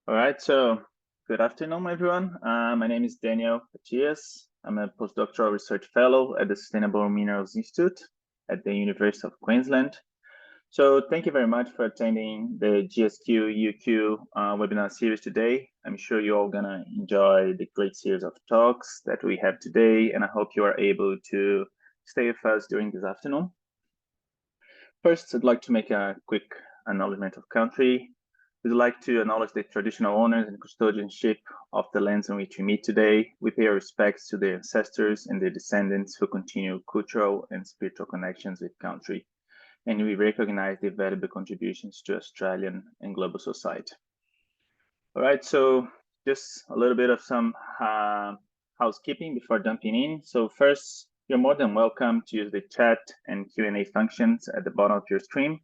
All right, so good afternoon, everyone. My name is Daniel Patias. I'm a postdoctoral research fellow at the Sustainable Minerals Institute at the University of Queensland. So thank you very much for attending the GSQ UQ webinar series today. I'm sure you're all gonna enjoy the great series of talks that we have today, and I hope you are able to stay with us during this afternoon. First, I'd like to make a quick acknowledgement of country. We'd like to acknowledge the traditional owners and custodianship of the lands on which we meet today. We pay our respects to their ancestors and their descendants who continue cultural and spiritual connections with country. And we recognize their valuable contributions to Australian and global society. All right, so just a little bit of some housekeeping before jumping in. So first, you're more than welcome to use the chat and Q&A functions at the bottom of your screen.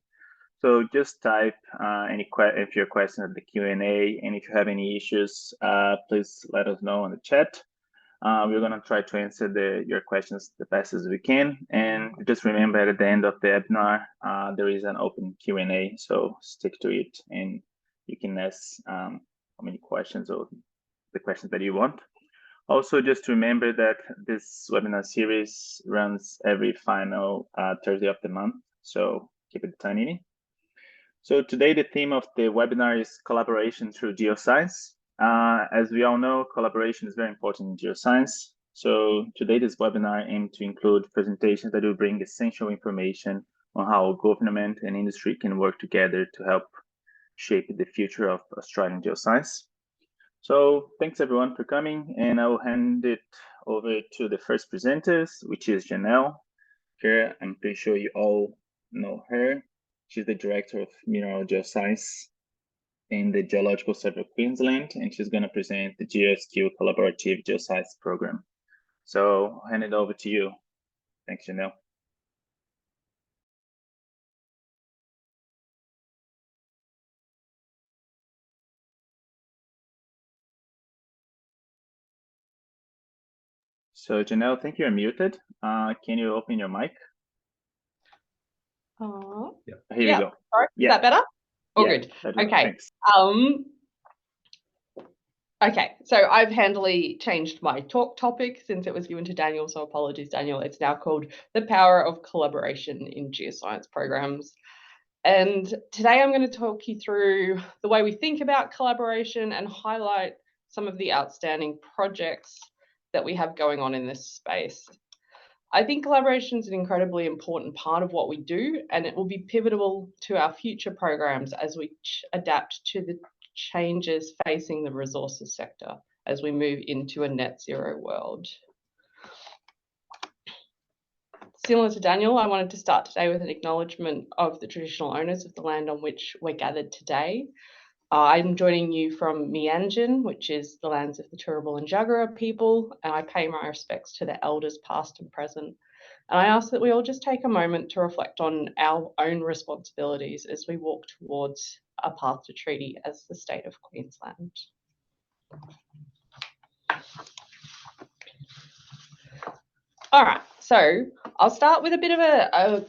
So just type if your question at the Q&A, and if you have any issues, please let us know in the chat. We're going to try to answer your questions the best as we can. And just remember, at the end of the webinar, there is an open Q&A, so stick to it, and you can ask how many questions or the questions that you want. Also, just remember that this webinar series runs every final Thursday of the month, so keep it tiny. So today, the theme of the webinar is collaboration through geoscience. As we all know, collaboration is very important in geoscience. So today, this webinar aims to include presentations that will bring essential information on how government and industry can work together to help shape the future of Australian geoscience. So thanks everyone for coming, and I will hand it over to the first presenters, which is Janelle Kerr. I'm pretty sure you all know her. She's the Director of Mineral Geoscience in the Geological Survey of Queensland, and she's going to present the GSQ Collaborative Geoscience Program. So I'll hand it over to you. Thanks, Janelle. So Janelle, I think you're muted. Can you open your mic? Here you go. Sorry, is that better? Oh, yeah, good. Okay. Thanks. Okay, so I've handily changed my talk topic since it was given to Daniel, so apologies, Daniel. It's now called The Power of Collaboration in Geoscience Programs. And today I'm going to talk you through the way we think about collaboration and highlight some of the outstanding projects that we have going on in this space. I think collaboration is an incredibly important part of what we do, and it will be pivotal to our future programs as we adapt to the changes facing the resources sector as we move into a net zero world. Similar to Daniel, I wanted to start today with an acknowledgement of the traditional owners of the land on which we're gathered today. I'm joining you from Meanjin, which is the lands of the Turrbal and Jagera people, and I pay my respects to the elders past and present. And I ask that we all just take a moment to reflect on our own responsibilities as we walk towards a path to treaty as the state of Queensland. All right, so I'll start with a bit of a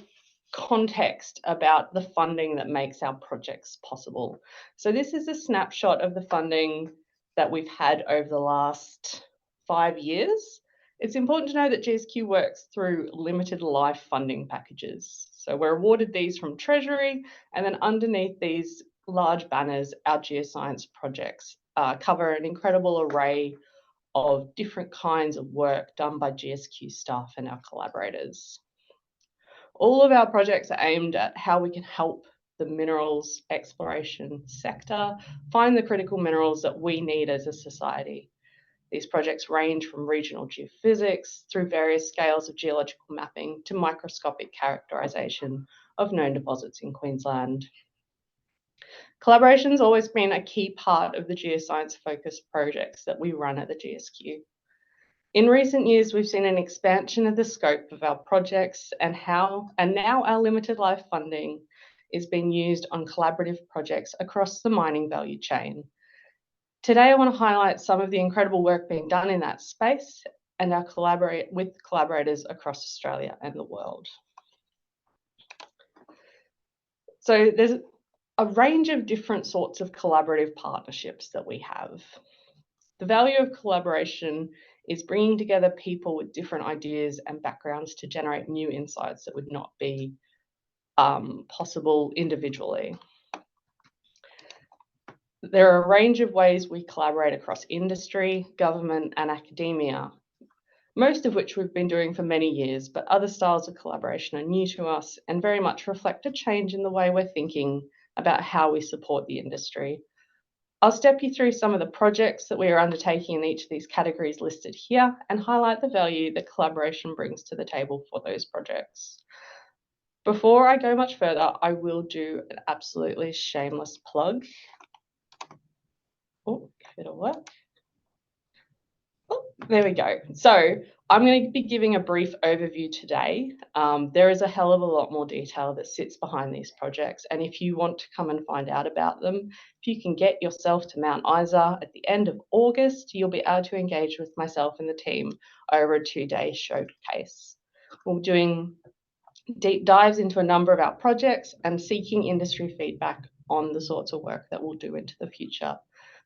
context about the funding that makes our projects possible. So this is a snapshot of the funding that we've had over the last 5 years. It's important to know that GSQ works through limited life funding packages. So we're awarded these from Treasury, and then underneath these large banners, our geoscience projects cover an incredible array of different kinds of work done by GSQ staff and our collaborators. All of our projects are aimed at how we can help the minerals exploration sector find the critical minerals that we need as a society. These projects range from regional geophysics through various scales of geological mapping to microscopic characterisation of known deposits in Queensland. Collaboration has always been a key part of the geoscience-focused projects that we run at the GSQ. In recent years, we've seen an expansion of the scope of our projects and now our limited life funding is being used on collaborative projects across the mining value chain. Today, I want to highlight some of the incredible work being done in that space and with collaborators across Australia and the world. So there's a range of different sorts of collaborative partnerships that we have. The value of collaboration is bringing together people with different ideas and backgrounds to generate new insights that would not be possible individually. There are a range of ways we collaborate across industry, government, and academia, most of which we've been doing for many years, but other styles of collaboration are new to us and very much reflect a change in the way we're thinking about how we support the industry. I'll step you through some of the projects that we are undertaking in each of these categories listed here and highlight the value that collaboration brings to the table for those projects. Before I go much further, I will do an absolutely shameless plug. Oh, if it'll work. Oh, there we go. So I'm going to be giving a brief overview today. There is a hell of a lot more detail that sits behind these projects. And if you want to come and find out about them, if you can get yourself to Mount Isa at the end of August, you'll be able to engage with myself and the team over a 2-day showcase. We're doing deep dives into a number of our projects and seeking industry feedback on the sorts of work that we'll do into the future.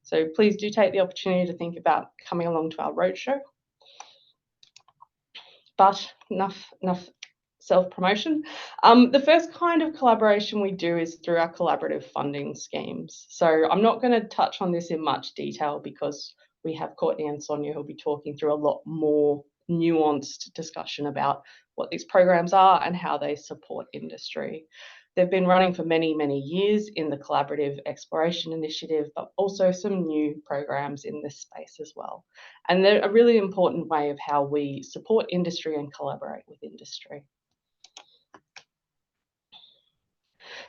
So please do take the opportunity to think about coming along to our roadshow. But enough self-promotion. The first kind of collaboration we do is through our collaborative funding schemes. So I'm not going to touch on this in much detail because we have Courtney and Sonia who'll be talking through a lot more nuanced discussion about what these programs are and how they support industry. They've been running for many, many years in the Collaborative Exploration Initiative, but also some new programs in this space as well. And they're a really important way of how we support industry and collaborate with industry.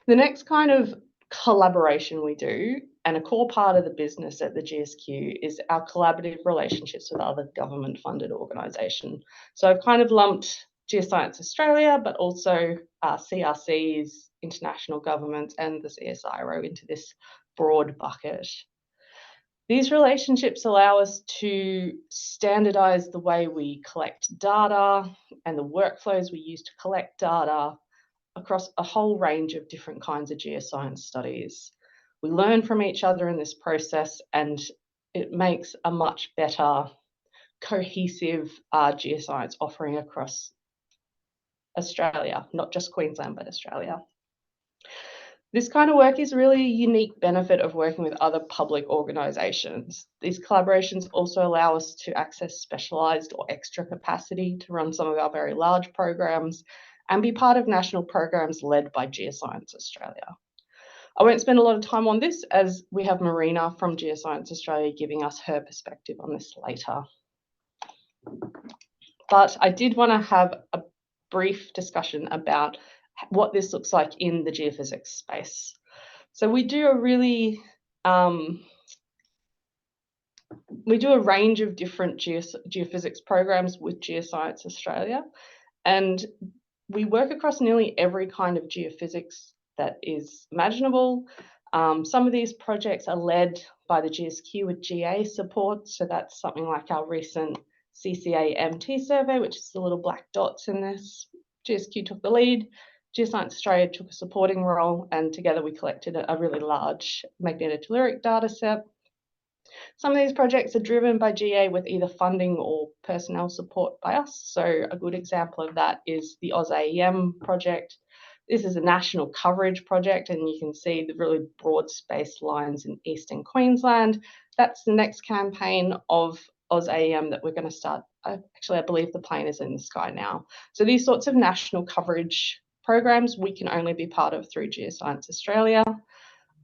The next kind of collaboration we do, and a core part of the business at the GSQ, is our collaborative relationships with other government-funded organisations. So I've kind of lumped Geoscience Australia, but also CRCs, international governments, and the CSIRO into this broad bucket. These relationships allow us to standardise the way we collect data and the workflows we use to collect data across a whole range of different kinds of geoscience studies. We learn from each other in this process, and it makes a much better, cohesive geoscience offering across Australia, not just Queensland, but Australia. This kind of work is really a unique benefit of working with other public organisations. These collaborations also allow us to access specialised or extra capacity to run some of our very large programs and be part of national programs led by Geoscience Australia. I won't spend a lot of time on this as we have Marina from Geoscience Australia giving us her perspective on this later. But I did want to have a brief discussion about what this looks like in the geophysics space. So we do a really, we do a range of different geophysics programs with Geoscience Australia, and we work across nearly every kind of geophysics that is imaginable. Some of these projects are led by the GSQ with GA support, so that's something like our recent CCA-MT survey, which is the little black dots in this. GSQ took the lead, Geoscience Australia took a supporting role, and together we collected a really large magnetotelluric data set. Some of these projects are driven by GA with either funding or personnel support by us. So a good example of that is the AusAEM project. This is a national coverage project, and you can see the really broad space lines in eastern Queensland. That's the next campaign of AusAEM that we're going to start. Actually, I believe the plane is in the sky now. So these sorts of national coverage programs we can only be part of through Geoscience Australia.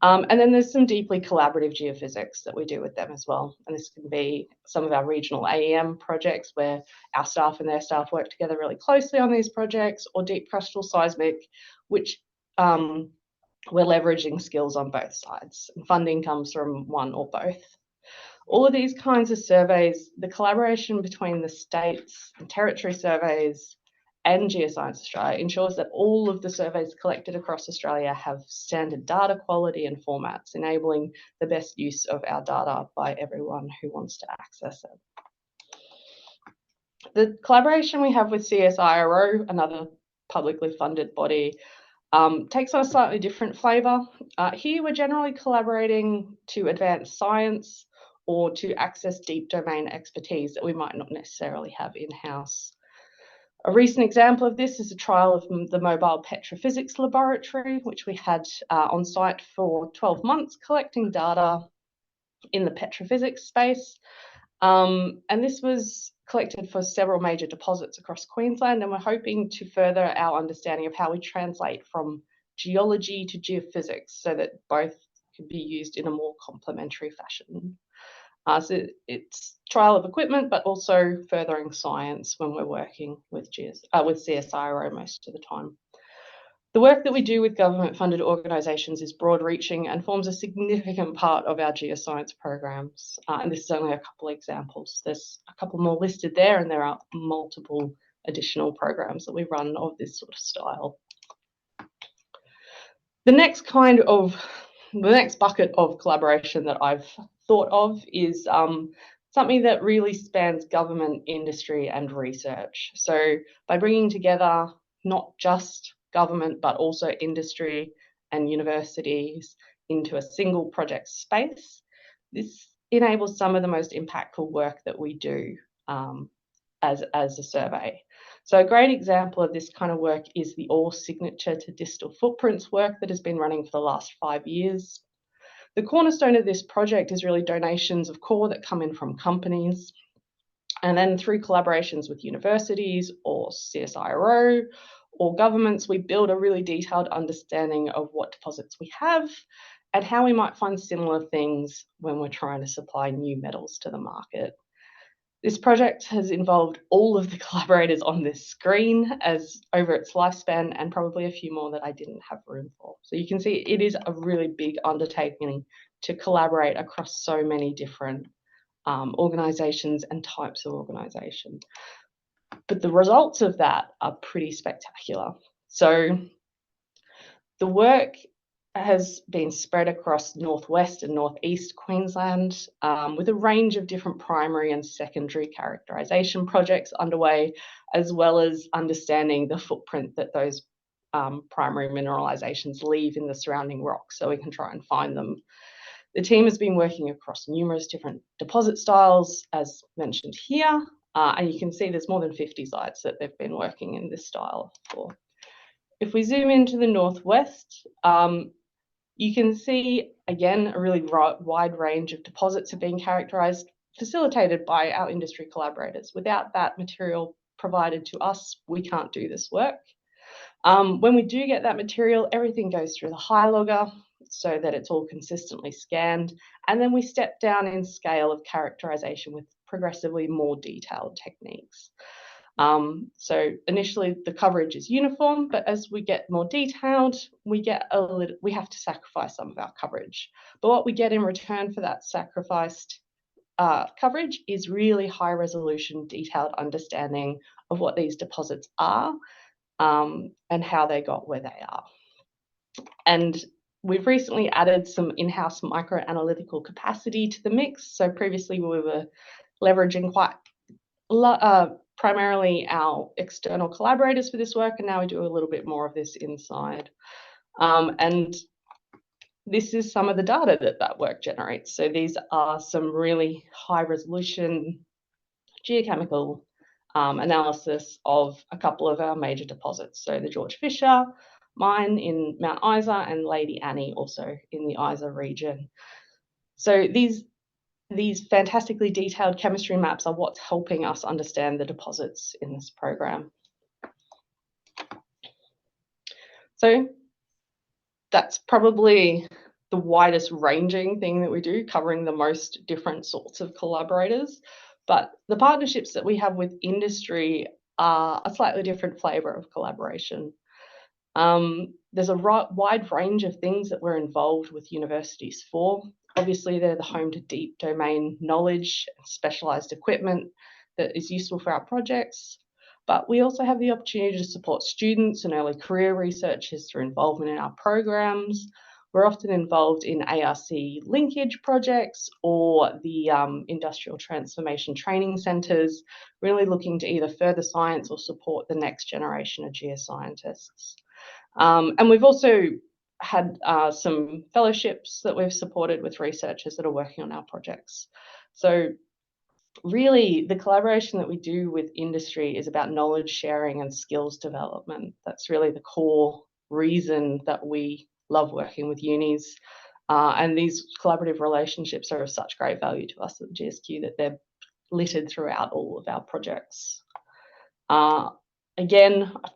And then there's some deeply collaborative geophysics that we do with them as well. And this can be some of our regional AEM projects where our staff and their staff work together really closely on these projects, or deep crustal seismic, which we're leveraging skills on both sides. And funding comes from one or both. All of these kinds of surveys, the collaboration between the states and territory surveys and Geoscience Australia ensures that all of the surveys collected across Australia have standard data quality and formats, enabling the best use of our data by everyone who wants to access it. The collaboration we have with CSIRO, another publicly funded body, takes on a slightly different flavour. Here we're generally collaborating to advance science or to access deep domain expertise that we might not necessarily have in-house. A recent example of this is a trial of the mobile petrophysics laboratory, which we had on site for 12 months, collecting data in the petrophysics space. And this was collected for several major deposits across Queensland, and we're hoping to further our understanding of how we translate from geology to geophysics so that both can be used in a more complementary fashion. So it's trial of equipment, but also furthering science when we're working with CSIRO most of the time. The work that we do with government-funded organisations is broad-reaching and forms a significant part of our geoscience programs. And this is only a couple of examples. There's a couple more listed there, and there are multiple additional programs that we run of this sort of style. The next bucket of collaboration that I've thought of is something that really spans government, industry, and research. So by bringing together not just government, but also industry and universities into a single project space, this enables some of the most impactful work that we do as a survey. So a great example of this kind of work is the ore signature to distal footprints work that has been running for the last 5 years. The cornerstone of this project is really donations of core that come in from companies. And then through collaborations with universities or CSIRO or governments, we build a really detailed understanding of what deposits we have and how we might find similar things when we're trying to supply new metals to the market. This project has involved all of the collaborators on this screen as over its lifespan, and probably a few more that I didn't have room for. So you can see it is a really big undertaking to collaborate across so many different organisations and types of organisation. But the results of that are pretty spectacular. So the work has been spread across northwest and northeast Queensland with a range of different primary and secondary characterisation projects underway, as well as understanding the footprint that those primary mineralisations leave in the surrounding rocks so we can try and find them. The team has been working across numerous different deposit styles, as mentioned here, and you can see there's more than 50 sites that they've been working in this style for. If we zoom into the northwest, you can see, again, a really wide range of deposits have been characterised, facilitated by our industry collaborators. Without that material provided to us, we can't do this work. When we do get that material, everything goes through the high logger so that it's all consistently scanned. And then we step down in scale of characterisation with progressively more detailed techniques. So initially the coverage is uniform, but as we get more detailed, we have to sacrifice some of our coverage. But what we get in return for that sacrificed coverage is really high resolution, detailed understanding of what these deposits are and how they got where they are. And we've recently added some in-house microanalytical capacity to the mix. So previously we were leveraging quite primarily our external collaborators for this work, and now we do a little bit more of this inside. And this is some of the data that work generates. So these are some really high resolution geochemical analysis of a couple of our major deposits. So the George Fisher mine in Mount Isa and Lady Annie also in the Isa region. So these fantastically detailed chemistry maps are what's helping us understand the deposits in this program. So that's probably the widest ranging thing that we do, covering the most different sorts of collaborators. But the partnerships that we have with industry are a slightly different flavour of collaboration. There's a wide range of things that we're involved with universities for. Obviously, they're the home to deep domain knowledge and specialised equipment that is useful for our projects. But we also have the opportunity to support students and early career researchers through involvement in our programs. We're often involved in ARC linkage projects or the industrial transformation training centres, really looking to either further science or support the next generation of geoscientists. And we've also had some fellowships that we've supported with researchers that are working on our projects. So really, the collaboration that we do with industry is about knowledge sharing and skills development. That's really the core reason that we love working with unis. And these collaborative relationships are of such great value to us at GSQ that they're littered throughout all of our projects. Again, I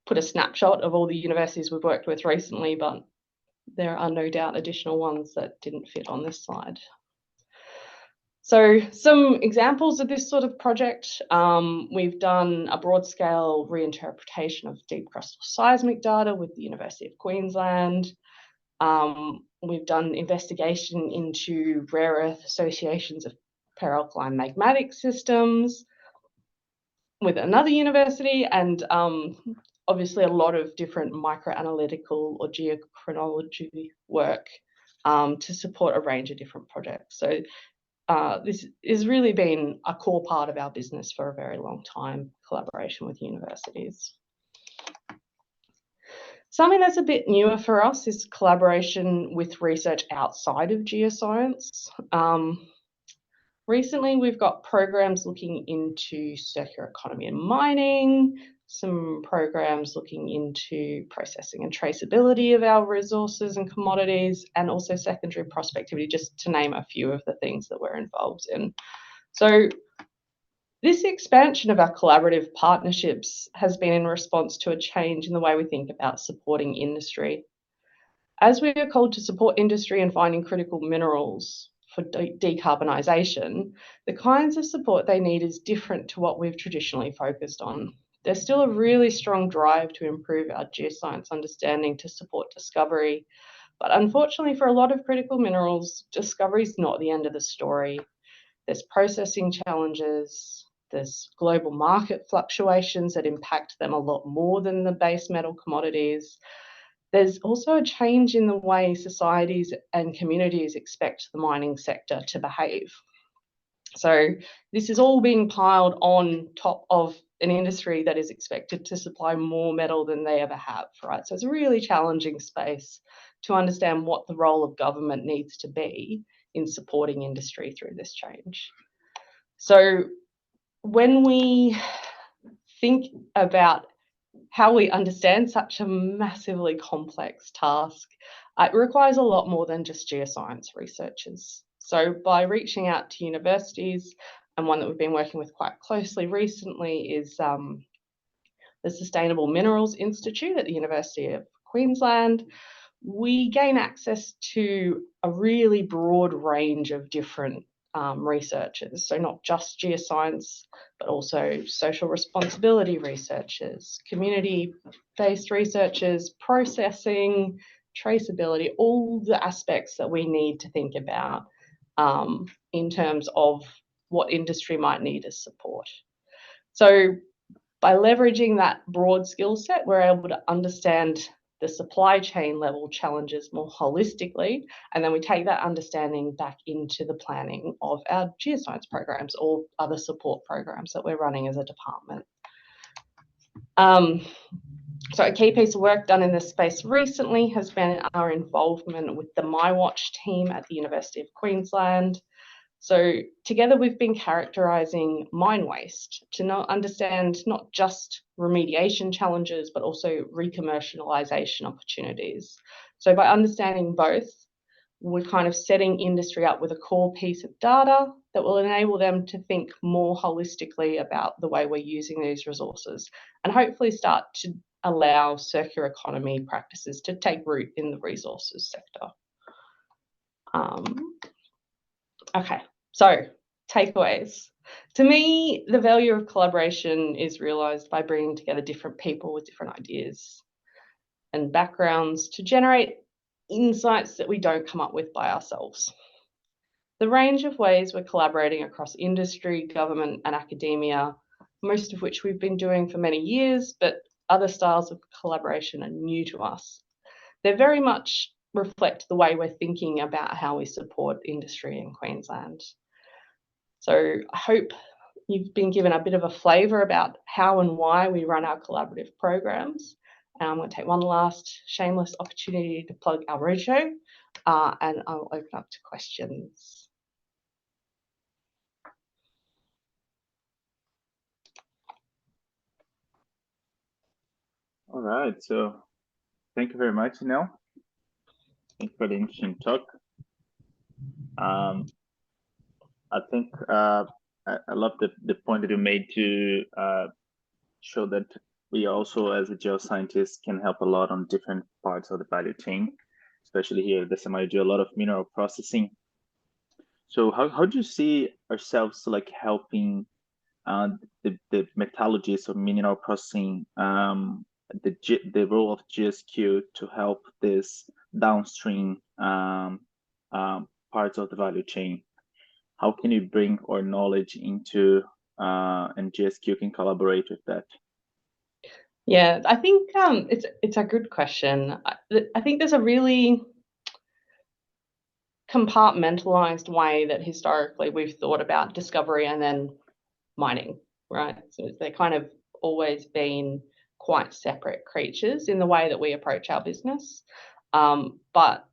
put a snapshot of all the universities we've worked with recently, but there are no doubt additional ones that didn't fit on this slide. So some examples of this sort of project, we've done a broad scale reinterpretation of deep crustal seismic data with the University of Queensland. We've done investigation into rare earth associations of peralkaline magmatic systems with another university, and obviously a lot of different microanalytical or geochronology work to support a range of different projects. So this has really been a core part of our business for a very long time, collaboration with universities. Something that's a bit newer for us is collaboration with research outside of geoscience. Recently, we've got programs looking into circular economy and mining, some programs looking into processing and traceability of our resources and commodities, and also secondary prospectivity, just to name a few of the things that we're involved in. So this expansion of our collaborative partnerships has been in response to a change in the way we think about supporting industry. As we are called to support industry in finding critical minerals for decarbonisation, the kinds of support they need is different to what we've traditionally focused on. There's still a really strong drive to improve our geoscience understanding to support discovery, but unfortunately for a lot of critical minerals, discovery is not the end of the story. There's processing challenges, there's global market fluctuations that impact them a lot more than the base metal commodities. There's also a change in the way societies and communities expect the mining sector to behave. So this is all being piled on top of an industry that is expected to supply more metal than they ever have, right? So it's a really challenging space to understand what the role of government needs to be in supporting industry through this change. So when we think about how we understand such a massively complex task, it requires a lot more than just geoscience researchers. So by reaching out to universities, and one that we've been working with quite closely recently is the Sustainable Minerals Institute at the University of Queensland, we gain access to a really broad range of different researchers. So not just geoscience, but also social responsibility researchers, community-based researchers, processing, traceability, all the aspects that we need to think about in terms of what industry might need as support. So by leveraging that broad skill set, we're able to understand the supply chain level challenges more holistically, and then we take that understanding back into the planning of our geoscience programs or other support programs that we're running as a department. So a key piece of work done in this space recently has been our involvement with the MyWatch team at the University of Queensland. So together we've been characterising mine waste to understand not just remediation challenges, but also recommercialisation opportunities. So by understanding both, we're kind of setting industry up with a core piece of data that will enable them to think more holistically about the way we're using these resources and hopefully start to allow circular economy practices to take root in the resources sector. Okay, so takeaways. To me, the value of collaboration is realised by bringing together different people with different ideas and backgrounds to generate insights that we don't come up with by ourselves. The range of ways we're collaborating across industry, government and academia, most of which we've been doing for many years, but other styles of collaboration are new to us. They very much reflect the way we're thinking about how we support industry in Queensland. So I hope you've been given a bit of a flavour about how and why we run our collaborative programs And I'm going to take one last shameless opportunity to plug our roadshow, and I'll open up to questions. All right, so thank you very much, Janelle. Thank you for the interesting talk. I think I love the point that you made to show that we also, as a geoscientist, can help a lot on different parts of the value chain, especially here at the SMI, do a lot of mineral processing. So how do you see ourselves like helping the metallurgists of mineral processing, the role of GSQ to help this downstream parts of the value chain? How can you bring our knowledge into and GSQ can collaborate with that? Yeah, I think it's a good question. I think there's a really compartmentalized way that historically we've thought about discovery and then mining, right? So they're kind of always been quite separate creatures in the way that we approach our business. But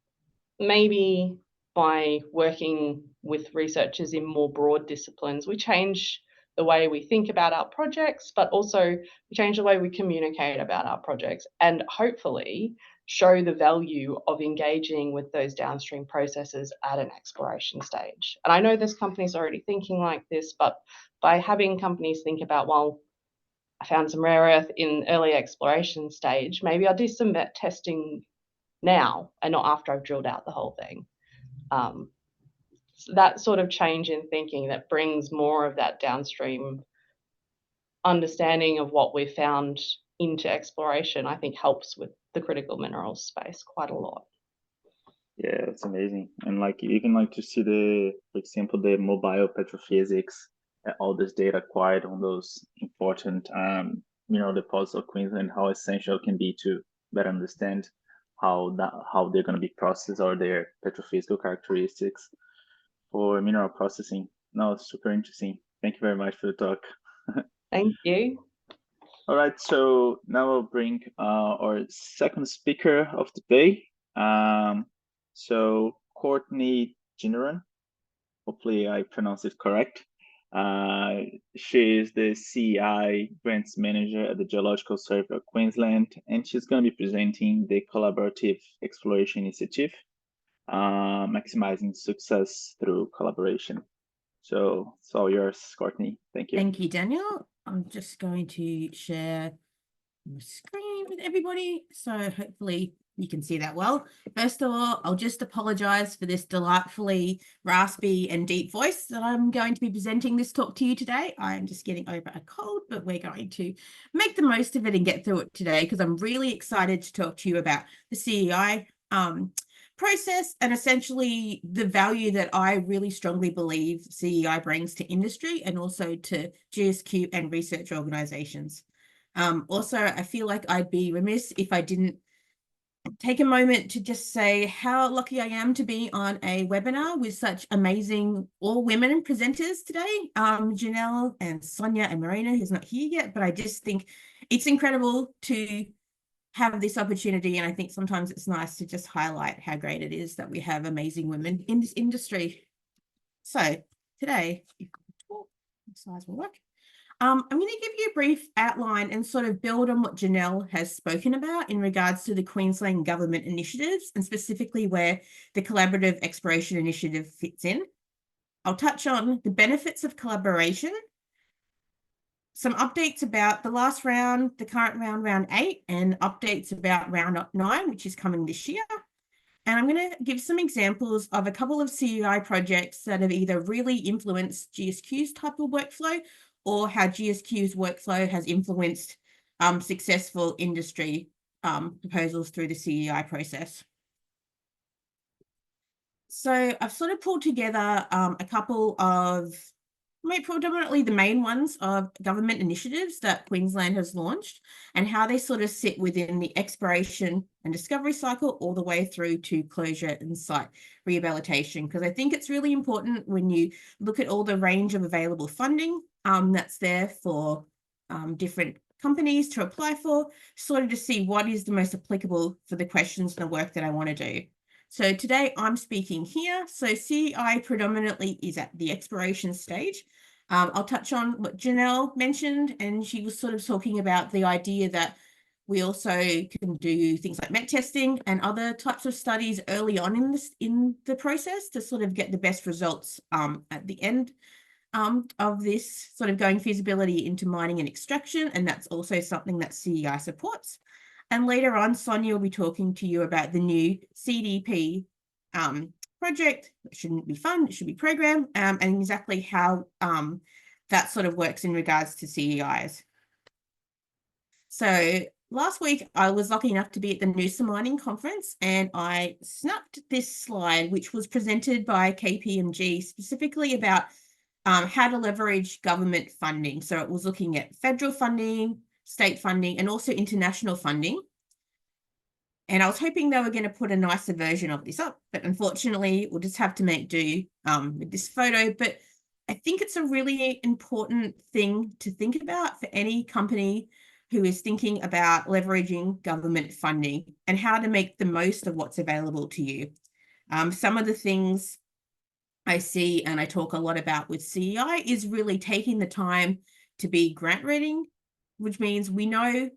maybe by working with researchers in more broad disciplines, we change the way we think about our projects, but also we change the way we communicate about our projects, and hopefully show the value of engaging with those downstream processes at an exploration stage. And I know there's companies already thinking like this, but by having companies think about, well, I found some rare earth in early exploration stage, maybe I'll do some testing now and not after I've drilled out the whole thing. So that sort of change in thinking that brings more of that downstream understanding of what we've found into exploration, I think helps with the critical minerals space quite a lot. Yeah, it's amazing. And like even like to see for example, the mobile petrophysics, all this data acquired on those important mineral deposits of Queensland, how essential it can be to better understand how they're going to be processed or their petrophysical characteristics for mineral processing. No, it's super interesting. Thank you very much for the talk. Thank you. All right, so now I'll bring our second speaker of the day. So Courteney Dhnaram, hopefully I pronounced it correct. She is the CEI Grants Manager at the Geological Survey of Queensland, and she's going to be presenting the Collaborative Exploration Initiative, Maximizing Success Through Collaboration. So it's all yours, Courteney. Thank you. Thank you, Daniel. I'm just going to share my screen with everybody, so hopefully you can see that well. First of all, I'll just apologise for this delightfully raspy and deep voice that I'm going to be presenting this talk to you today. I'm just getting over a cold, but we're going to make the most of it and get through it today because I'm really excited to talk to you about the CEI process and essentially the value that I really strongly believe CEI brings to industry and also to GSQ and research organisations. Also, I feel like I'd be remiss if I didn't take a moment to just say how lucky I am to be on a webinar with such amazing all women presenters today. Janelle and Sonia and Marina, who's not here yet, but I just think it's incredible to have this opportunity. And I think sometimes it's nice to just highlight how great it is that we have amazing women in this industry. So today, if size will work. I'm going to give you a brief outline and sort of build on what Janelle has spoken about in regards to the Queensland government initiatives and specifically where the Collaborative Exploration Initiative fits in. I'll touch on the benefits of collaboration, some updates about the last round, the current round, round 8, and updates about round 9, which is coming this year. And I'm going to give some examples of a couple of CEI projects that have either really influenced GSQ's type of workflow or how GSQ's workflow has influenced successful industry proposals through the CEI process. So I've sort of pulled together a couple of, predominantly the main ones of government initiatives that Queensland has launched and how they sort of sit within the exploration and discovery cycle all the way through to closure and site rehabilitation. Because I think it's really important when you look at all the range of available funding that's there for different companies to apply for, sort of to see what is the most applicable for the questions and the work that I want to do. So today I'm speaking here. So CEI predominantly is at the exploration stage. I'll touch on what Janelle mentioned, and she was sort of talking about the idea that we also can do things like met testing and other types of studies early on in the process to sort of get the best results at the end of this sort of going feasibility into mining and extraction. And that's also something that CEI supports. And later on, Sonia will be talking to you about the new CDP project. It shouldn't be fun, it should be program, and exactly how that sort of works in regards to CEIs. So last week, I was lucky enough to be at the Noosa Mining Conference, and I snapped this slide, which was presented by KPMG, specifically about how to leverage government funding. So it was looking at federal funding, state funding, and also international funding. And I was hoping they were going to put a nicer version of this up, but unfortunately, we'll just have to make do with this photo. But I think it's a really important thing to think about for any company who is thinking about leveraging government funding and how to make the most of what's available to you. Some of the things I see and I talk a lot about with CEI is really taking the time to be grant ready, which means we know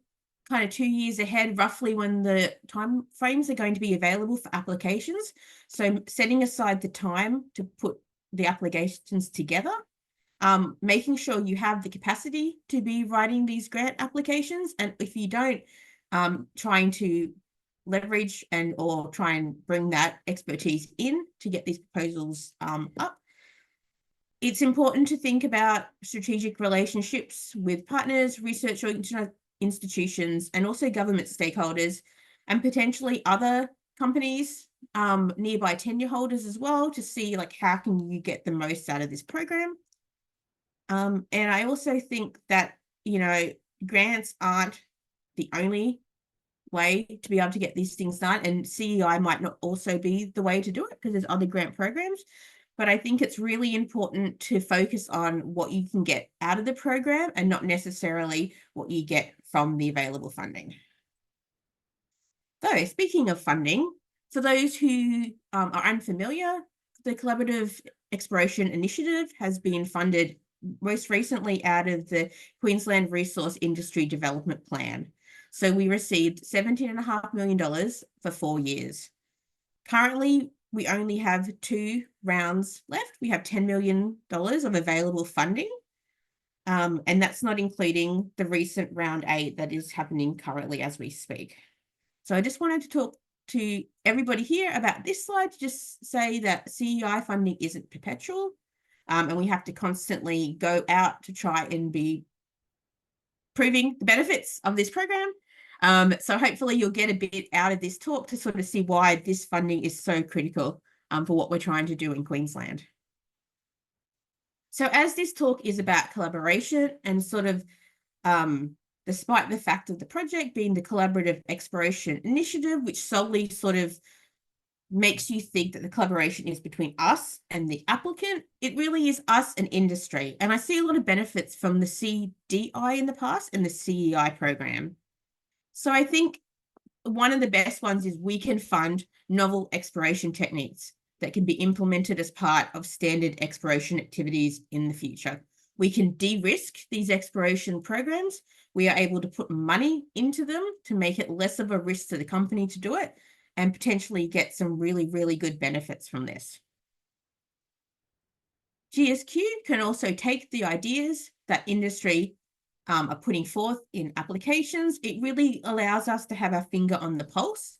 kind of 2 years ahead roughly when the time frames are going to be available for applications. So setting aside the time to put the applications together, making sure you have the capacity to be writing these grant applications. And if you don't, trying to leverage or try and bring that expertise in to get these proposals up. It's important to think about strategic relationships with partners, research institutions, and also government stakeholders, and potentially other companies, nearby tenure holders as well, to see like how can you get the most out of this program. And I also think that, you know, grants aren't the only way to be able to get these things done, and CEI might not also be the way to do it because there's other grant programs. But I think it's really important to focus on what you can get out of the program and not necessarily what you get from the available funding. So speaking of funding, for those who are unfamiliar, the Collaborative Exploration Initiative has been funded most recently out of the Queensland Resource Industry Development Plan. So we received $17.5 million for 4 years. Currently, we only have 2 rounds left. We have $10 million of available funding, and that's not including the recent round 8 that is happening currently as we speak. So I just wanted to talk to everybody here about this slide to just say that CEI funding isn't perpetual, and we have to constantly go out to try and be proving the benefits of this program. So hopefully you'll get a bit out of this talk to sort of see why this funding is so critical for what we're trying to do in Queensland. So as this talk is about collaboration and sort of, despite the fact of the project being the Collaborative Exploration Initiative, which solely sort of makes you think that the collaboration is between us and the applicant, it really is us and industry. And I see a lot of benefits from the CDI in the past and the CEI program. So I think one of the best ones is we can fund novel exploration techniques that can be implemented as part of standard exploration activities in the future. We can de-risk these exploration programs. We are able to put money into them to make it less of a risk to the company to do it and potentially get some really, really good benefits from this. GSQ can also take the ideas that industry are putting forth in applications. It really allows us to have our finger on the pulse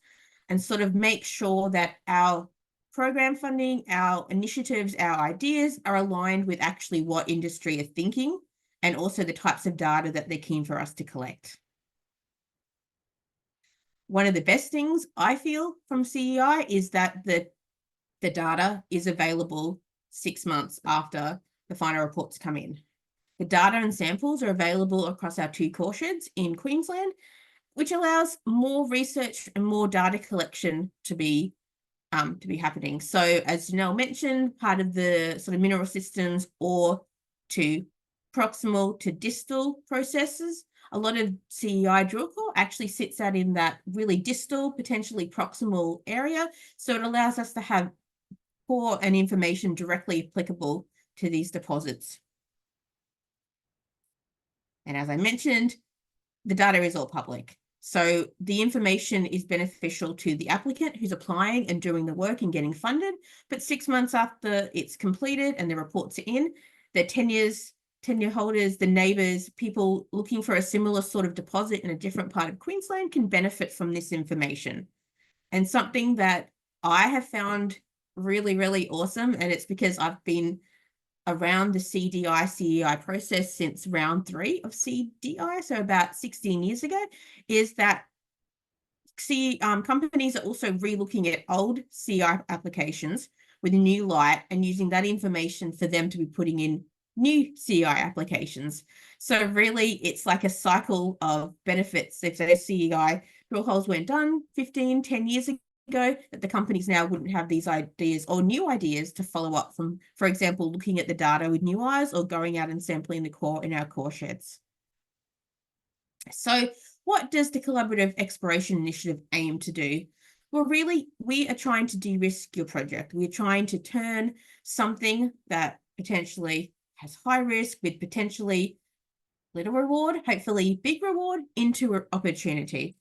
and sort of make sure that our program funding, our initiatives, our ideas are aligned with actually what industry are thinking and also the types of data that they're keen for us to collect. One of the best things I feel from CEI is that the data is available 6 months after the final reports come in. The data and samples are available across our 2 core sheds in Queensland, which allows more research and more data collection to be happening. So as Janelle mentioned, part of the sort of mineral systems or to proximal to distal processes a lot of CEI drill core actually sits out in that really distal, potentially proximal area. So it allows us to have core and information directly applicable to these deposits. And as I mentioned, the data is all public. So the information is beneficial to the applicant who's applying and doing the work and getting funded. But 6 months after it's completed and the reports are in, the tenure holders, the neighbours, people looking for a similar sort of deposit in a different part of Queensland can benefit from this information. And something that I have found really, really awesome, and it's because I've been around the CDI, CEI process since round 3 of CDI, so about 16 years ago, is that companies are also re-looking at old CEI applications with a new light and using that information for them to be putting in new CEI applications. So really, it's like a cycle of benefits. If those CEI drill holes weren't done 15, 10 years ago, that the companies now wouldn't have these ideas or new ideas to follow up from, for example, looking at the data with new eyes or going out and sampling the core in our core sheds. So what does the Collaborative Exploration Initiative aim to do? Well, really, we are trying to de-risk your project. We're trying to turn something that potentially has high risk with potentially little reward, hopefully big reward, into an opportunity.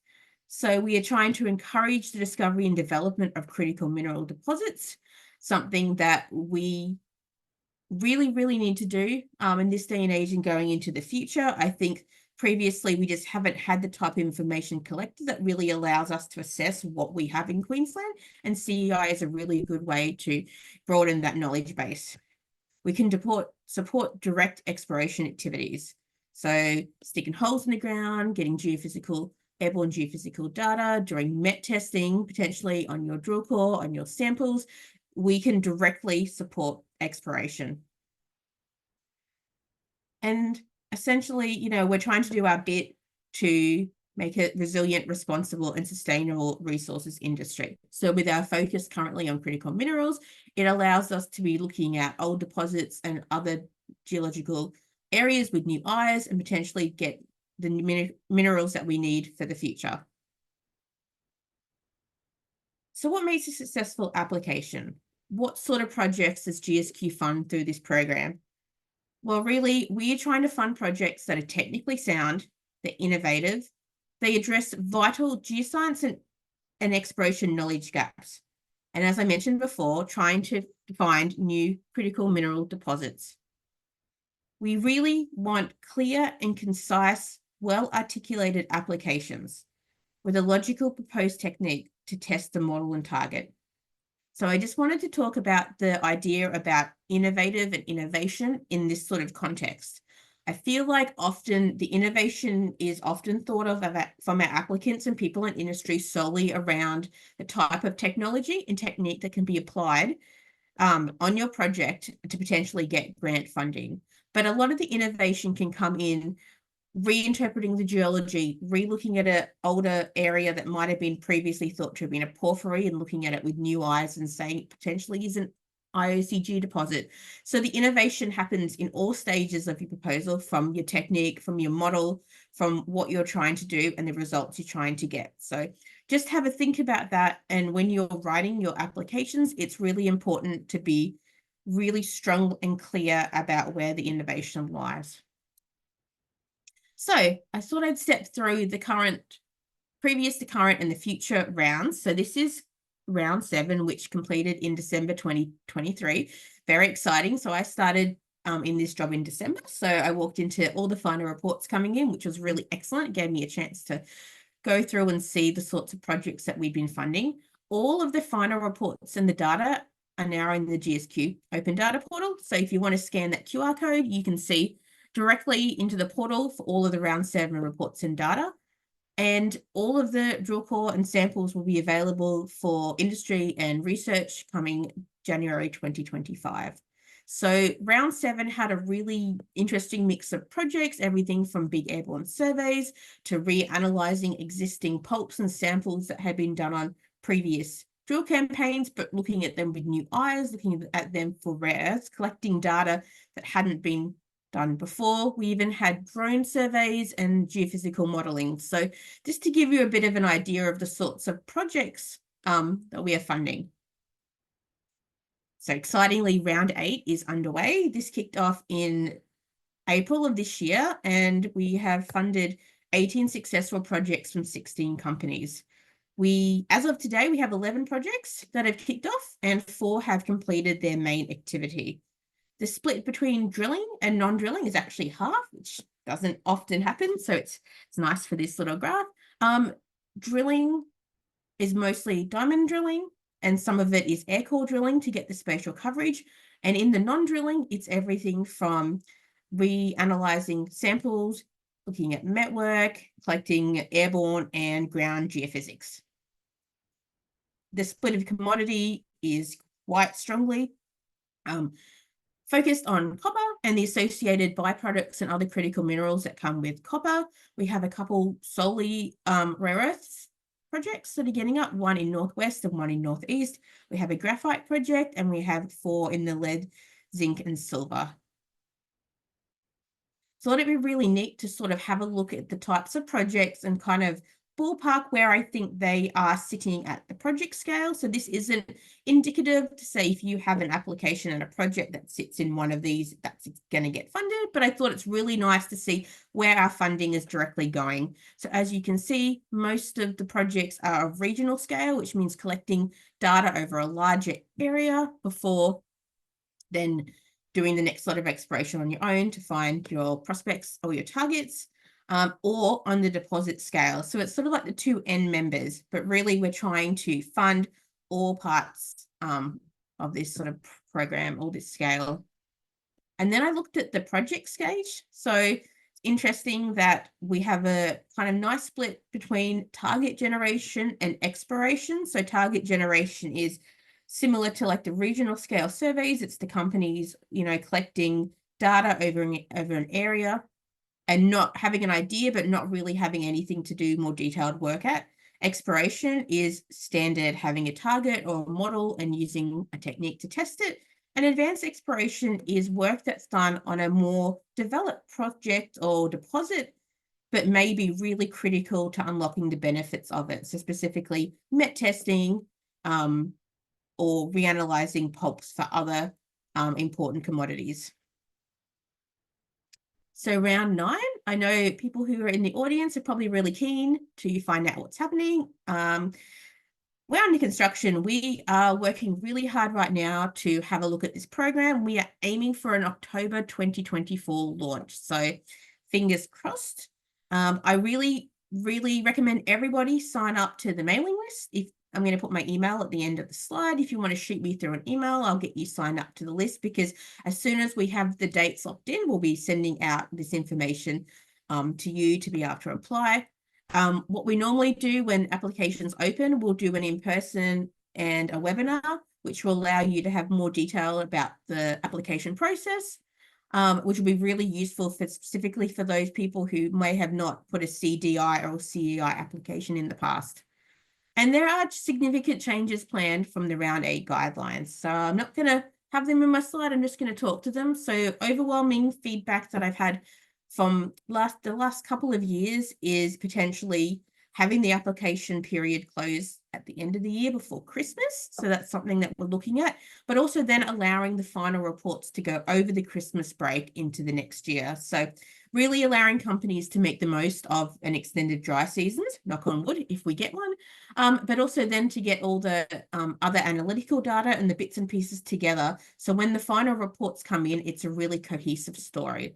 So we are trying to encourage the discovery and development of critical mineral deposits, something that we really, really need to do in this day and age and going into the future. I think previously we just haven't had the type of information collected that really allows us to assess what we have in Queensland, and CEI is a really good way to broaden that knowledge base. We can support direct exploration activities. So sticking holes in the ground, getting airborne geophysical data, doing MET testing, potentially on your drill core, on your samples, we can directly support exploration. And essentially, we're trying to do our bit to make a resilient, responsible and sustainable resources industry. So with our focus currently on critical minerals, it allows us to be looking at old deposits and other geological areas with new eyes and potentially get the minerals that we need for the future. So what makes a successful application? What sort of projects does GSQ fund through this program? Well, really, we are trying to fund projects that are technically sound, they're innovative, they address vital geoscience and exploration knowledge gaps. And as I mentioned before, trying to find new critical mineral deposits. We really want clear and concise, well-articulated applications with a logical proposed technique to test the model and target. So I just wanted to talk about the idea about innovative and innovation in this sort of context. I feel like often the innovation is often thought of from our applicants and people in industry solely around the type of technology and technique that can be applied on your project to potentially get grant funding. But a lot of the innovation can come in reinterpreting the geology, re-looking at an older area that might have been previously thought to have been a porphyry and looking at it with new eyes and saying it potentially is an IOCG deposit. So the innovation happens in all stages of your proposal, from your technique, from your model, from what you're trying to do and the results you're trying to get. So just have a think about that. And when you're writing your applications, it's really important to be really strong and clear about where the innovation lies. So I thought I'd step through the previous, the current and the future rounds. So this is round 7, which completed in December 2023. Very exciting. So I started in this job in December. So I walked into all the final reports coming in, which was really excellent. It gave me a chance to go through and see the sorts of projects that we've been funding. All of the final reports and the data are now in the GSQ open data portal. So if you want to scan that QR code, you can see directly into the portal for all of the round 7 reports and data. And all of the drill core and samples will be available for industry and research coming January 2025. So round 7 had a really interesting mix of projects, everything from big airborne surveys to reanalyzing existing pulps and samples that had been done on previous drill campaigns, but looking at them with new eyes, looking at them for rare earths, collecting data that hadn't been done before. We even had drone surveys and geophysical modelling. So just to give you a bit of an idea of the sorts of projects that we are funding. So excitingly, round 8 is underway. This kicked off in April of this year, and we have funded 18 successful projects from 16 companies. As of today, we have 11 projects that have kicked off and 4 have completed their main activity. The split between drilling and non-drilling is actually half, which doesn't often happen. So it's nice for this little graph. Drilling is mostly diamond drilling, and some of it is air core drilling to get the spatial coverage. And in the non-drilling, it's everything from reanalyzing samples, looking at network, collecting airborne and ground geophysics. The split of commodity is quite strongly focused on copper and the associated byproducts and other critical minerals that come with copper. We have a couple solely rare earths projects that are getting up, one in Northwest and one in Northeast. We have a graphite project and we have 4 in the lead, zinc and silver. So I thought it'd be really neat to sort of have a look at the types of projects and kind of ballpark where I think they are sitting at the project scale. So this isn't indicative to say if you have an application and a project that sits in one of these, that's going to get funded. But I thought it's really nice to see where our funding is directly going. So as you can see, most of the projects are of regional scale, which means collecting data over a larger area before then doing the next lot of exploration on your own to find your prospects or your targets. Or on the deposit scale. So it's sort of like the 2 end members, but really we're trying to fund all parts of this sort of program, all this scale. And then I looked at the project stage. So it's interesting that we have a kind of nice split between target generation and exploration. So target generation is similar to like the regional scale surveys. It's the companies, collecting data over an area and not having an idea, but not really having anything to do more detailed work at. Exploration is standard, having a target or a model and using a technique to test it. And advanced exploration is work that's done on a more developed project or deposit, but may be really critical to unlocking the benefits of it. So specifically met testing or reanalyzing pulps for other important commodities. So round 9, I know people who are in the audience are probably really keen to find out what's happening. We're under construction. We are working really hard right now to have a look at this program. We are aiming for an October 2024 launch. So fingers crossed. I really, really recommend everybody sign up to the mailing list. I'm going to put my email at the end of the slide. If you want to shoot me through an email, I'll get you signed up to the list, because as soon as we have the dates locked in, we'll be sending out this information to you to be able to apply. What we normally do when applications open, we'll do an in-person and a webinar, which will allow you to have more detail about the application process, which will be really useful specifically for those people who may have not put a CDI or CEI application in the past. And there are significant changes planned from the round 8 guidelines. So I'm not going to have them in my slide. I'm just going to talk to them. So overwhelming feedback that I've had from the last couple of years is potentially having the application period close at the end of the year before Christmas. So that's something that we're looking at, but also then allowing the final reports to go over the Christmas break into the next year. So really allowing companies to make the most of an extended dry season, knock on wood, if we get one, but also then to get all the other analytical data and the bits and pieces together. So when the final reports come in, it's a really cohesive story.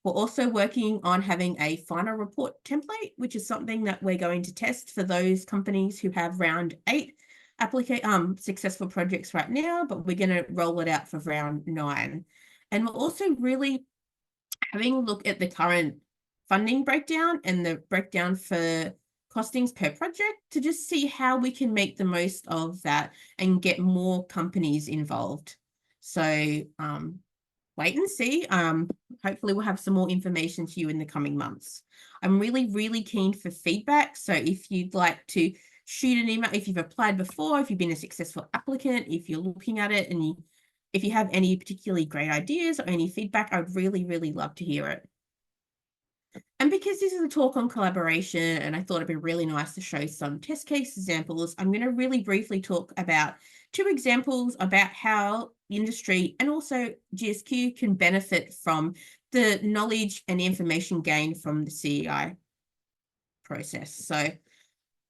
We're also working on having a final report template, which is something that we're going to test for those companies who have round 8 successful projects right now, but we're going to roll it out for round 9. And we're also really having a look at the current funding breakdown and the breakdown for costings per project to just see how we can make the most of that and get more companies involved. So wait and see. Hopefully we'll have some more information to you in the coming months. I'm really, really keen for feedback. So if you'd like to shoot an email, if you've applied before, if you've been a successful applicant, if you're looking at it and if you have any particularly great ideas or any feedback, I'd really, really love to hear it. And because this is a talk on collaboration, and I thought it'd be really nice to show some test case examples, I'm going to really briefly talk about 2 examples about how industry and also GSQ can benefit from the knowledge and information gained from the CEI process. So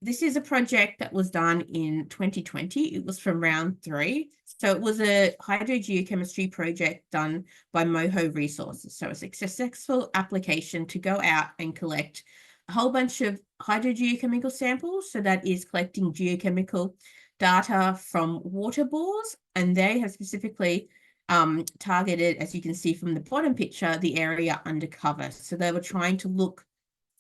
this is a project that was done in 2020. It was from round 3. So it was a hydrogeochemistry project done by Moho Resources. So it's a successful application to go out and collect a whole bunch of hydrogeochemical samples. So that is collecting geochemical data from water bores, and they have specifically targeted, as you can see from the bottom picture, the area undercover. So they were trying to look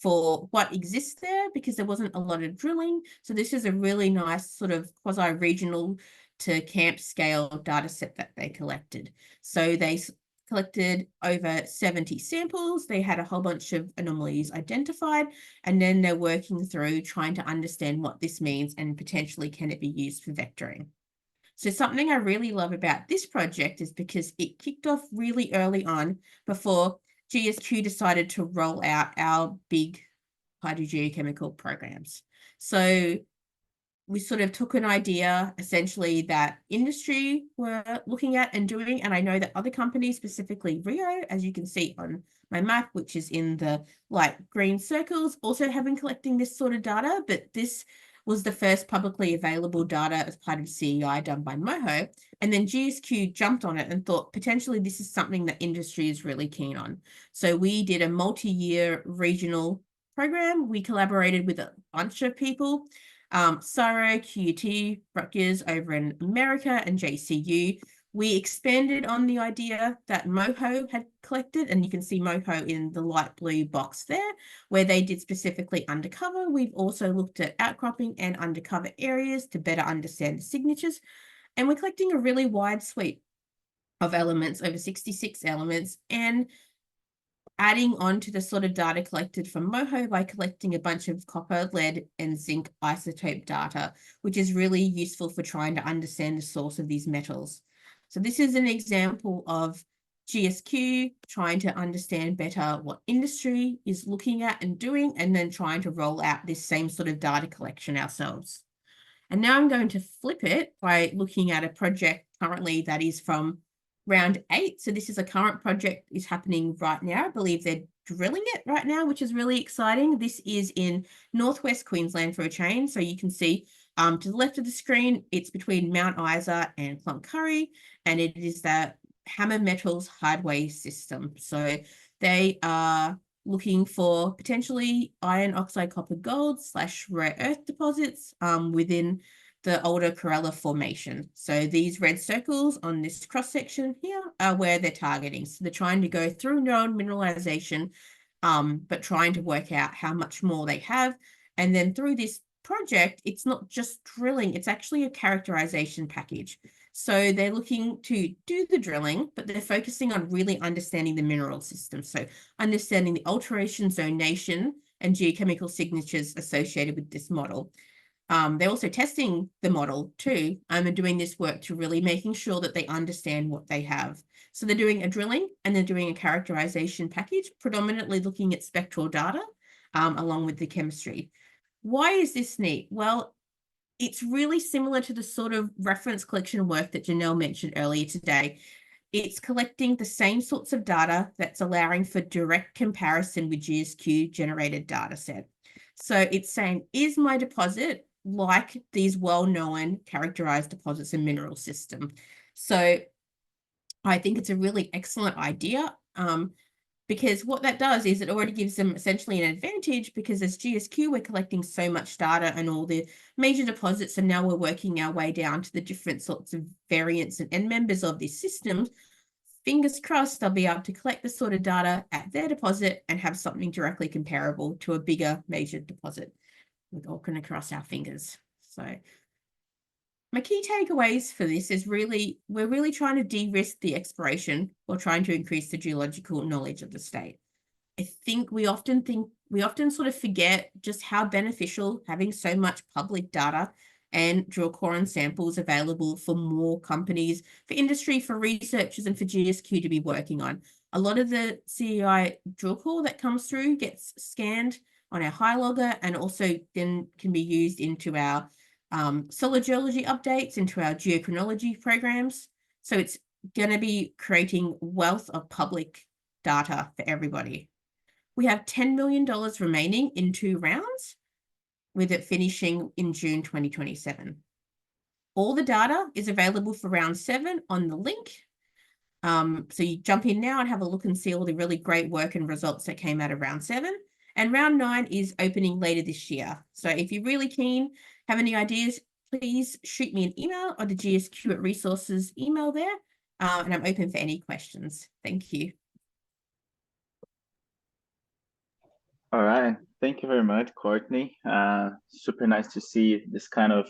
for what exists there because there wasn't a lot of drilling. So this is a really nice sort of quasi-regional to camp scale data set that they collected. So they collected over 70 samples. They had a whole bunch of anomalies identified, and then they're working through trying to understand what this means and potentially can it be used for vectoring. So something I really love about this project is because it kicked off really early on before GSQ decided to roll out our big hydrogeochemical programs. So we sort of took an idea essentially that industry were looking at and doing, and I know that other companies, specifically Rio, as you can see on my map, which is in the light green circles, also have been collecting this sort of data, but this was the first publicly available data as part of CEI done by Moho. And then GSQ jumped on it and thought potentially this is something that industry is really keen on. So we did a multi-year regional program. We collaborated with a bunch of people, CSIRO, QUT, Rutgers over in America, and JCU. We expanded on the idea that Moho had collected, and you can see Moho in the light blue box there, where they did specifically undercover. We've also looked at outcropping and undercover areas to better understand the signatures, and we're collecting a really wide suite of elements, over 66 elements, and adding on to the sort of data collected from Moho by collecting a bunch of copper, lead, and zinc isotope data, which is really useful for trying to understand the source of these metals. So this is an example of GSQ trying to understand better what industry is looking at and doing, and then trying to roll out this same sort of data collection ourselves. And now I'm going to flip it by looking at a project currently that is from round 8. So this is a current project is happening right now. I believe they're drilling it right now, which is really exciting. This is in northwest Queensland for a change. So you can see to the left of the screen, it's between Mount Isa and Cloncurry, and it is the Hammer Metals Hardway system. So they are looking for potentially iron oxide copper gold / rare earth deposits within the older Corella formation. So these red circles on this cross section here are where they're targeting. So they're trying to go through known mineralization, but trying to work out how much more they have. And then through this project, it's not just drilling, it's actually a characterization package. So they're looking to do the drilling, but they're focusing on really understanding the mineral system. So understanding the alteration, zonation, and geochemical signatures associated with this model. They're also testing the model too, and doing this work to really making sure that they understand what they have. So they're doing a drilling and they're doing a characterization package, predominantly looking at spectral data along with the chemistry. Why is this neat? Well, it's really similar to the sort of reference collection work that Janelle mentioned earlier today. It's collecting the same sorts of data that's allowing for direct comparison with GSQ generated data set. So it's saying, is my deposit like these well-known characterized deposits in mineral system? So I think it's a really excellent idea. Because what that does is it already gives them essentially an advantage, because as GSQ, we're collecting so much data and all the major deposits, and now we're working our way down to the different sorts of variants and members of this system. Fingers crossed, they'll be able to collect the sort of data at their deposit and have something directly comparable to a bigger major deposit. We're all going to cross our fingers. So my key takeaways for this is we're really trying to de-risk the exploration while trying to increase the geological knowledge of the state. I think we often sort of forget just how beneficial having so much public data and drill core and samples available for more companies, for industry, for researchers, and for GSQ to be working on. A lot of the CEI drill core that comes through gets scanned on our high logger and also then can be used into our solid geology updates, into our geochronology programs. So it's going to be creating wealth of public data for everybody. We have $10 million remaining in 2 rounds, with it finishing in June 2027. All the data is available for round 7 on the link. So you jump in now and have a look and see all the really great work and results that came out of round 7. And round 9 is opening later this year. So if you're really keen, have any ideas, please shoot me an email or the GSQ at Resources email there. And I'm open for any questions. Thank you. All right. Thank you very much, Courtney. Super nice to see this kind of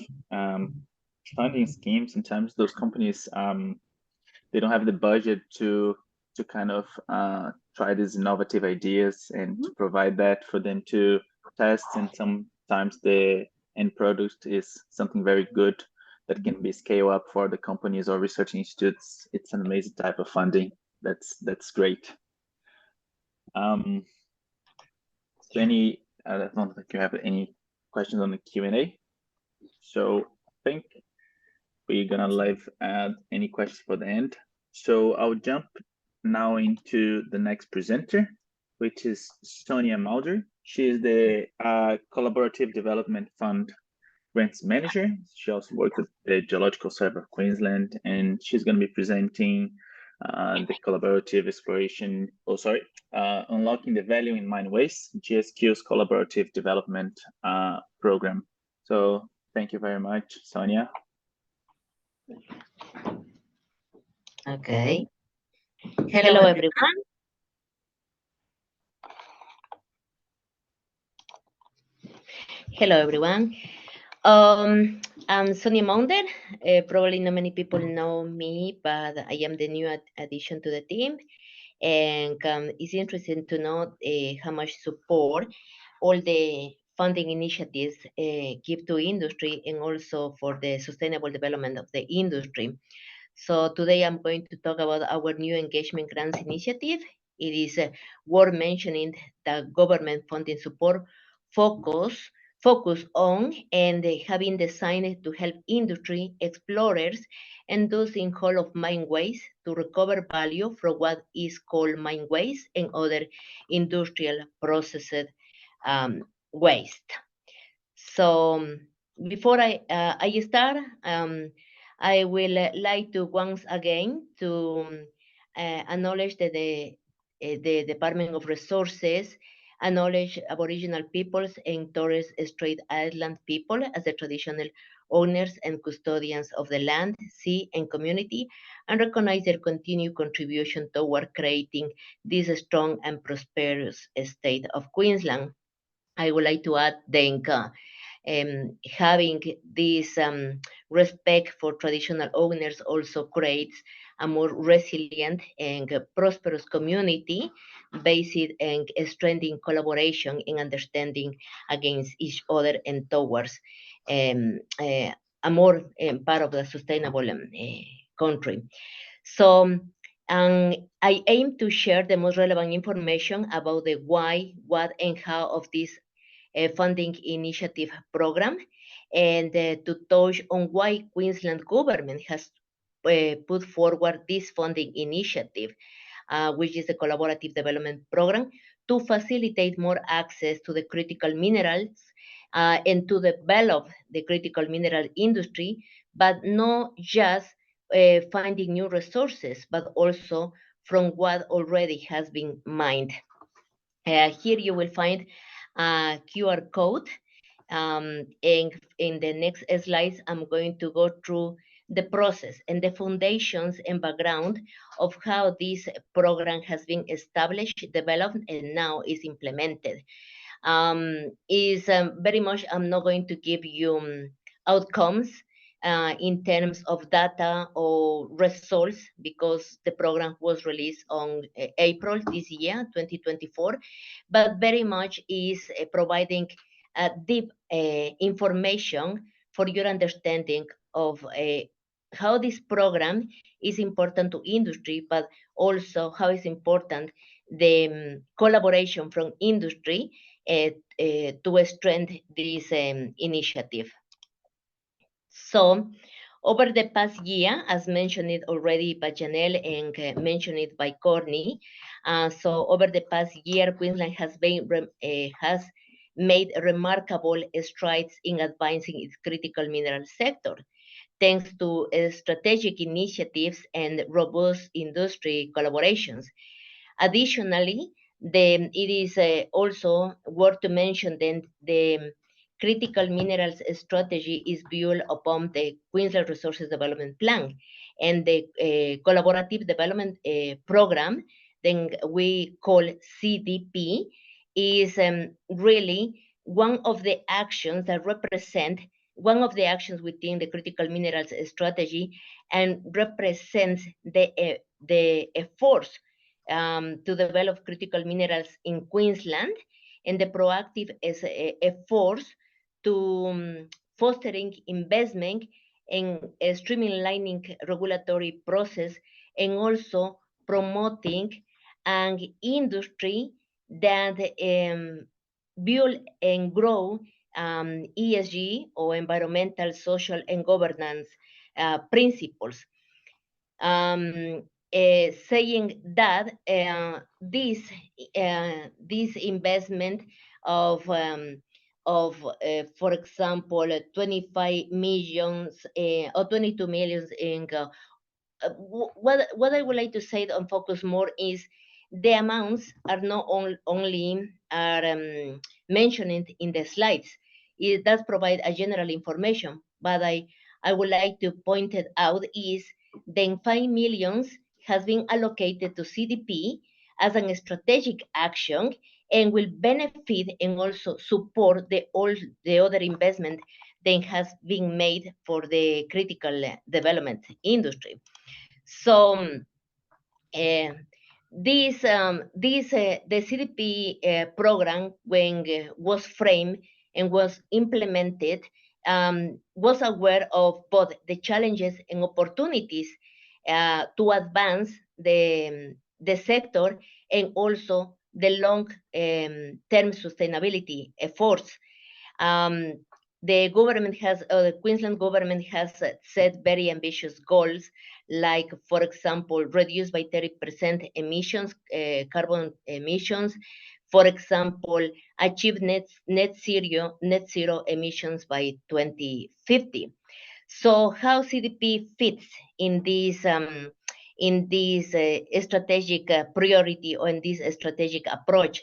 funding schemes. Sometimes those companies, they don't have the budget to kind of try these innovative ideas and to provide that for them to test. And sometimes the end product is something very good that can be scaled up for the companies or research institutes. It's an amazing type of funding. That's great. So I don't think you have any questions on the Q&A. So I think we're gonna leave any questions for the end. So I'll jump now into the next presenter, which is Sonia Maunder. She is the Collaborative Development Fund Grants Manager. She also works at the Geological Survey of Queensland, and she's going to be presenting the collaborative exploration, unlocking the value in mine waste, GSQ's collaborative development program. So thank you very much, Sonia. Okay. Hello, everyone. Hello, everyone. I'm Sonia Maunder. Probably not many people know me, but I am the new addition to the team. And it's interesting to know how much support all the funding initiatives give to industry and also for the sustainable development of the industry. So today I'm going to talk about our new engagement grants initiative. It is worth mentioning that government funding support focus on and have been designed to help industry, explorers, and those in whole of mine waste to recover value from what is called mine waste and other industrial processed waste. So before I start, I will like to once again to acknowledge the Department of Resources, acknowledge Aboriginal peoples and Torres Strait Island people as the traditional owners and custodians of the land, sea, and community, and recognize their continued contribution toward creating this strong and prosperous state of Queensland. I would like to add then having this respect for traditional owners also creates a more resilient and prosperous community based in strengthening collaboration and understanding against each other and towards a more part of the sustainable country. So I aim to share the most relevant information about the why, what, and how of this funding initiative program, and to touch on why Queensland government has put forward this funding initiative, which is the Collaborative Development Program, to facilitate more access to the critical minerals and to develop the critical mineral industry, but not just finding new resources, but also from what already has been mined. Here you will find a QR code. And in the next slides, I'm going to go through the process and the foundations and background of how this program has been established, developed, and now is implemented. Very much, I'm not going to give you outcomes in terms of data or results, because the program was released on April this year, 2024, but very much is providing deep information for your understanding of how this program is important to industry, but also how it's important the collaboration from industry to strengthen this initiative. So, over the past year, as mentioned it already by Janelle and mentioned it by Courtney, so over the past year, Queensland has made remarkable strides in advancing its critical mineral sector, thanks to strategic initiatives and robust industry collaborations. Additionally, it is also worth to mention that the critical minerals strategy is built upon the Queensland Resources Development Plan and the collaborative development program, then we call CDP, is really one of the actions that represent one of the actions within the critical minerals strategy and represents the efforts to develop critical minerals in Queensland and the proactive efforts to fostering investment and streamlining regulatory process and also promoting an industry that build and grow ESG or environmental, social, and governance principles. Saying that this investment of for example 25 millions or 22 millions in what I would like to say and focus more is the amounts are not only mentioned in the slides. It does provide a general information, but I would like to point it out is then 5 millions has been allocated to CDP as a strategic action and will benefit and also support all the other investment that has been made for the critical development industry. So the CDP program, when was framed and was implemented, was aware of both the challenges and opportunities to advance the sector and also the long-term sustainability efforts. The government has, the Queensland government has set very ambitious goals, like, for example, reduce by 30% emissions, carbon emissions. For example, achieve net zero emissions by 2050. So, how CDP fits in this strategic priority or in this strategic approach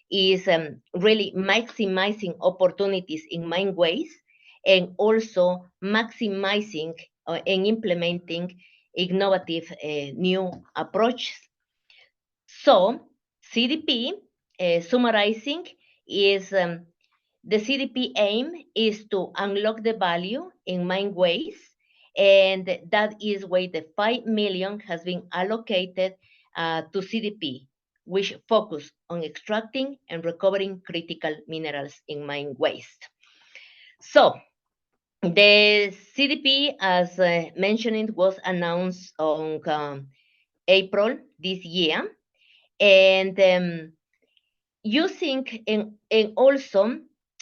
is really maximizing opportunities in mine ways and also maximizing and implementing innovative new approaches. So CDP, summarizing, is the CDP aim is to unlock the value in mine ways, and that is why the 5 million has been allocated to CDP, which focus on extracting and recovering critical minerals in mine waste. So the CDP, as mentioned, was announced on April this year, and using and also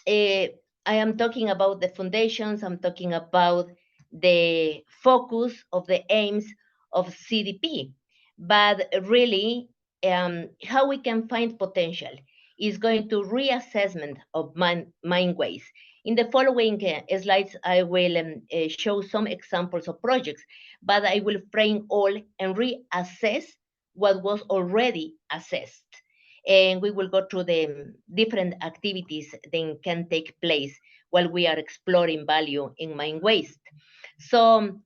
I am talking about the foundations, I'm talking about the focus of the aims of CDP, but really how we can find potential is going to reassessment of mine waste. In the following slides, I will show some examples of projects, but I will frame all and reassess what was already assessed. And we will go through the different activities that can take place while we are exploring value in mine waste. So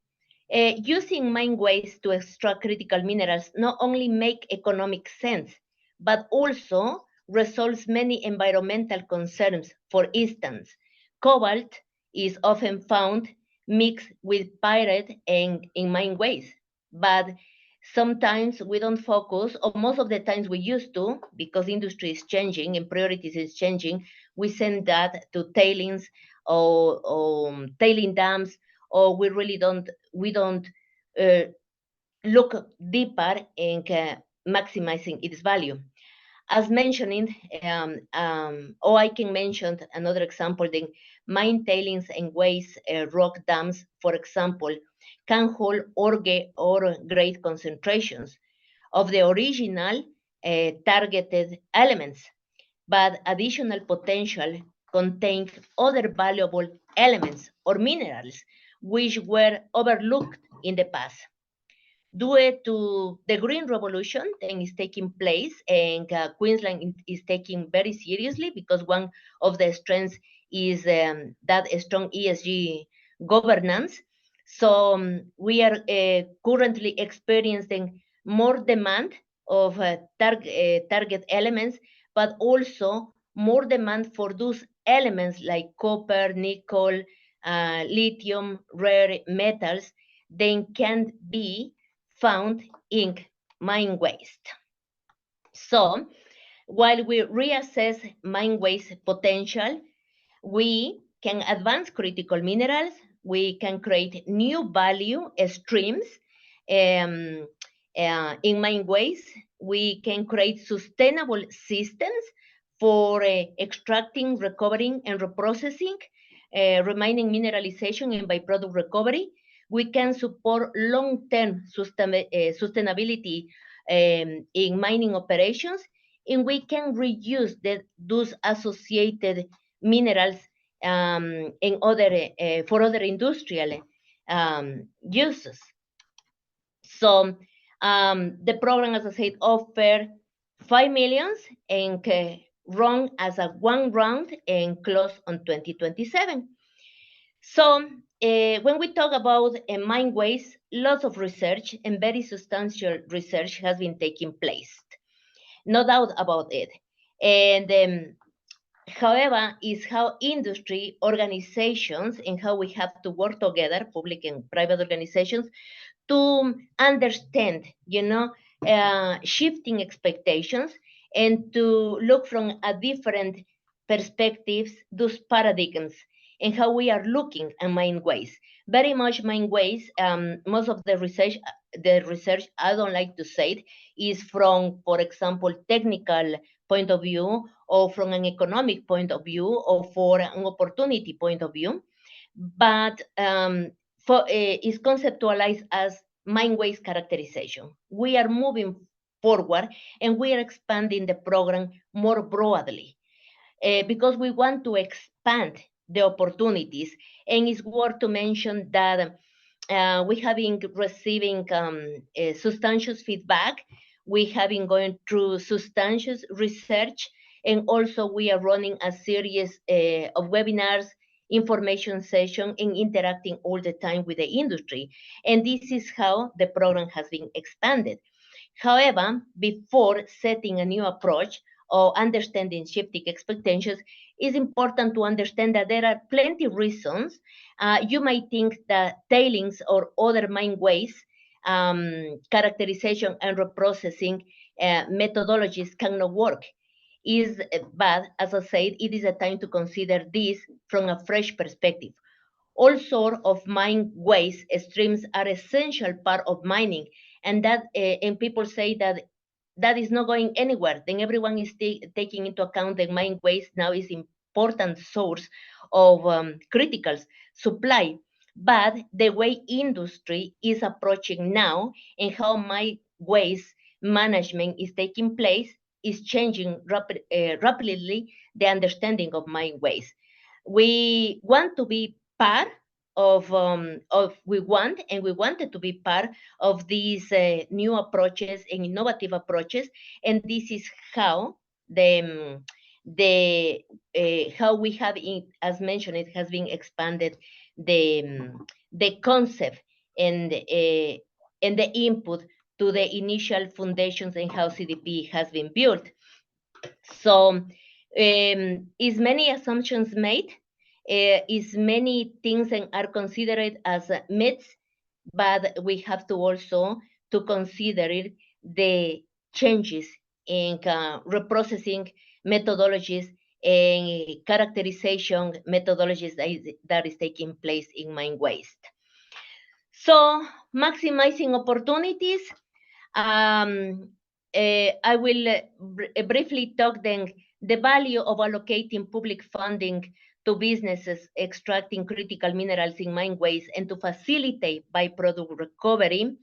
using mine waste to extract critical minerals not only make economic sense, but also resolves many environmental concerns. For instance, cobalt is often found mixed with pyrite and in mine waste, but sometimes we don't focus, or most of the times we used to, because industry is changing and priorities is changing, we send that to tailings or tailing dams, or we don't look deeper in maximizing its value. As mentioning, or I can mention another example, the mine tailings and waste rock dams, for example, can hold or great concentrations of the original targeted elements, but additional potential contains other valuable elements or minerals which were overlooked in the past. Due to the green revolution that is taking place, and Queensland is taking very seriously, because one of the strengths is that strong ESG governance. So we are currently experiencing more demand of target elements, but also more demand for those elements like copper, nickel, lithium, rare metals, then can be found in mine waste. So while we reassess mine waste potential, we can advance critical minerals, we can create new value streams in mine waste, we can create sustainable systems for extracting, recovering, and reprocessing remaining mineralization and byproduct recovery. We can support long-term sustainability in mining operations, and we can reuse those associated minerals in for other industrial uses. So the program, as I said, offer 5 million and run as a one round and close on 2027. So when we talk about mine waste, lots of research and very substantial research has been taking place. No doubt about it. And however, is how industry organizations and how we have to work together, public and private organizations, to understand, shifting expectations and to look from a different perspectives, those paradigms, and how we are looking at mine waste. Very much mine waste, most of the research, I don't like to say it, is from, for example, technical point of view, or from an economic point of view, or for an opportunity point of view, but is conceptualized as mine waste characterization. We are moving forward and we are expanding the program more broadly because we want to expand the opportunities. And it's worth to mention that we have been receiving substantial feedback. We have been going through substantial research, and also we are running a series of webinars, information session, and interacting all the time with the industry. And this is how the program has been expanded. However, before setting a new approach or understanding shifting expectations, it's important to understand that there are plenty of reasons. You might think that tailings or other mine waste characterization and reprocessing methodologies cannot work. But as I said, it is a time to consider this from a fresh perspective. All sorts of mine waste streams are essential part of mining, and that and people say that is not going anywhere. Then everyone is taking into account that mine waste now is important source of critical supply. But the way industry is approaching now and how mine waste management is taking place is changing rapidly the understanding of mine waste. We want to be part of we wanted to be part of these new approaches and innovative approaches, and this is how how we have, as mentioned, it has been expanded the concept and the input to the initial foundations and how CDP has been built. So is many assumptions made, is many things and are considered as myths, but we have to also to consider the changes in reprocessing methodologies and characterization methodologies that is taking place in mine waste. So maximizing opportunities. I will briefly talk then the value of allocating public funding to businesses extracting critical minerals in mine waste and to facilitate byproduct recovery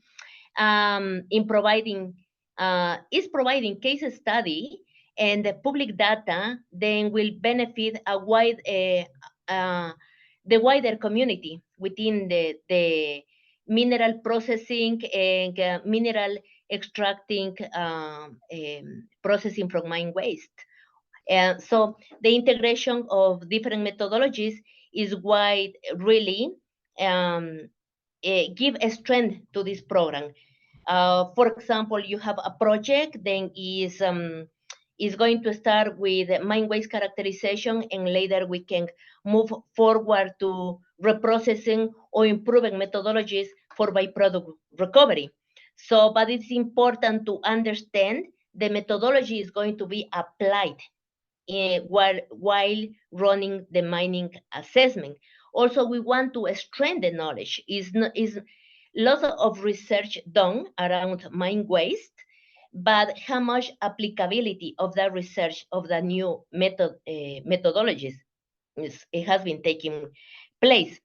is providing case study and the public data then will benefit a the wider community within the mineral processing and mineral extracting processing from mine waste. So the integration of different methodologies is why really give a strength to this program. For example, you have a project, then is going to start with mine waste characterization, and later we can move forward to reprocessing or improving methodologies for byproduct recovery. So, but it's important to understand the methodology is going to be applied while running the mining assessment. Also, we want to strengthen the knowledge. Is lots of research done around mine waste, but how much applicability of that research of the new methodologies it has been taking place.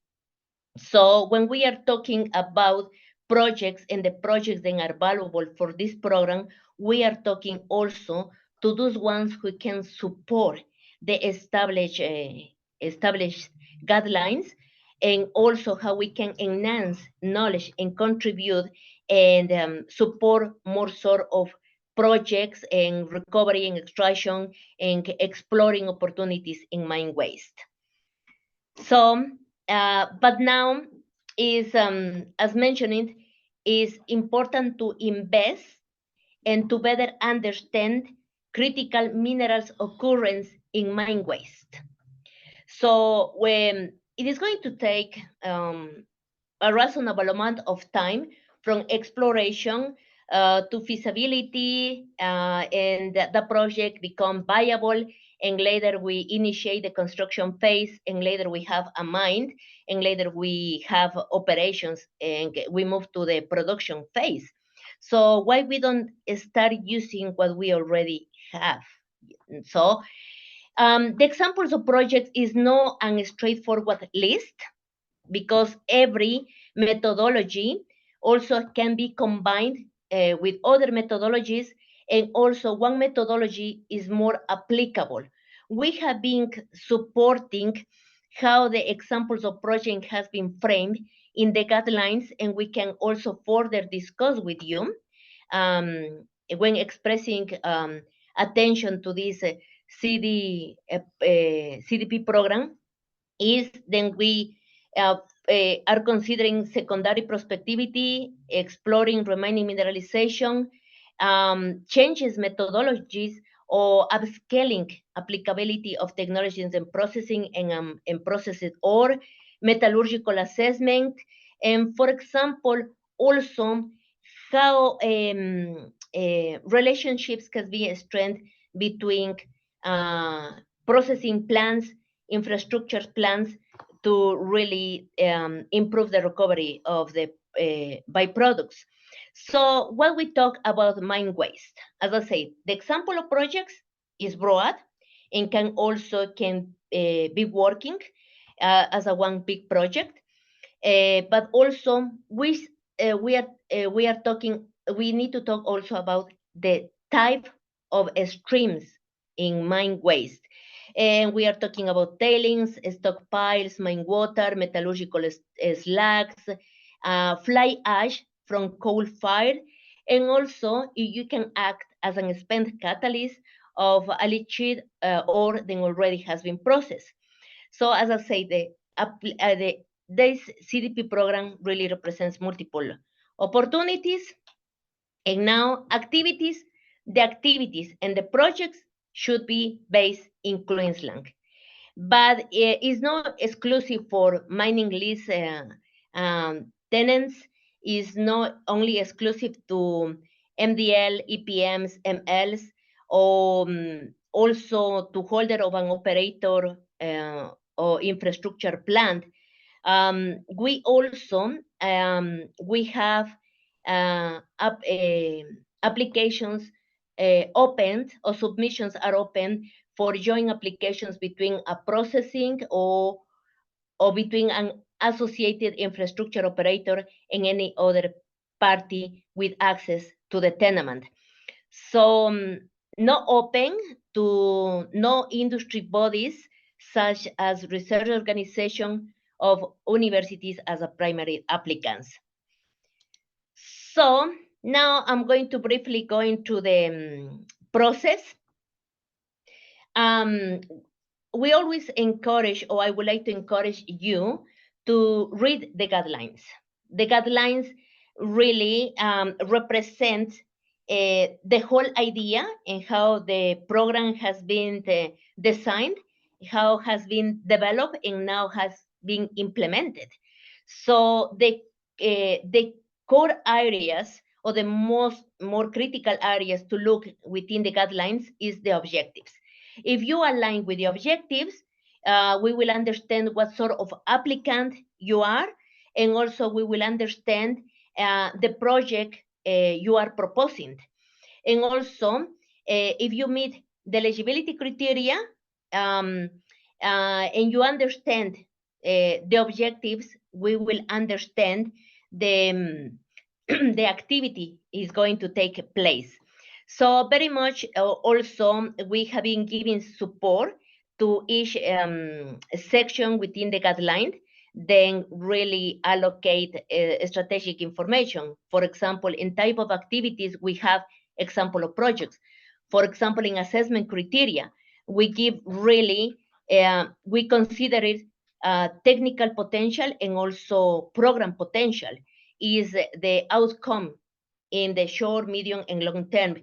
So when we are talking about projects and the projects that are valuable for this program, we are talking also to those ones who can support the established guidelines, and also how we can enhance knowledge and contribute and support more sort of projects and recovery and extraction and exploring opportunities in mine waste. So, but now is, as mentioned, is important to invest and to better understand critical minerals occurrence in mine waste. So when it is going to take a reasonable amount of time from exploration to feasibility, and the project become viable, and later we initiate the construction phase, and later we have a mine, and later we have operations, and we move to the production phase. So why we don't start using what we already have? So the examples of projects is not a straightforward list, because every methodology also can be combined with other methodologies, and also one methodology is more applicable. We have been supporting how the examples of project has been framed in the guidelines, and we can also further discuss with you when expressing attention to this CDP program, is then we are considering secondary prospectivity, exploring remaining mineralization, changes methodologies, or upscaling applicability of technologies and processing and processes, or metallurgical assessment, and for example, also how relationships can be strengthened between processing plants, infrastructure plants, to really improve the recovery of the byproducts. So when we talk about mine waste, as I say, the example of projects is broad and can also be working as a one big project, but also we need to talk also about the type of streams in mine waste. And we are talking about tailings, stockpiles, mine water, metallurgical slags, fly ash from coal fire, and also you can act as an spent catalyst of a leachate ore that already has been processed. So as I say, this CDP program really represents multiple opportunities. And now activities, the activities and the projects should be based in Queensland, but it's not exclusive for mining lease tenants. Is not only exclusive to MDL, EPMs, MLs, or also to holder of an operator or infrastructure plant. We also we have applications opened, or submissions are open for joint applications between a processing or between an associated infrastructure operator and any other party with access to the tenement. So not open to no industry bodies such as research organization of universities as a primary applicants. So now I'm going to briefly go into the process. We always encourage, or I would like to encourage you to read the guidelines. The guidelines really represent the whole idea and how the program has been designed, how has been developed, and now has been implemented. So the core areas, or the more critical areas to look within the guidelines, is the objectives. If you align with the objectives, we will understand what sort of applicant you are, and also we will understand the project you are proposing. And also, if you meet the eligibility criteria and you understand the objectives, we will understand the, the activity is going to take place. So very much also we have been giving support to each section within the guideline, then really allocate strategic information. For example, in type of activities, we have example of projects. For example, in assessment criteria, we give really, we consider it technical potential and also program potential is the outcome in the short, medium, and long term.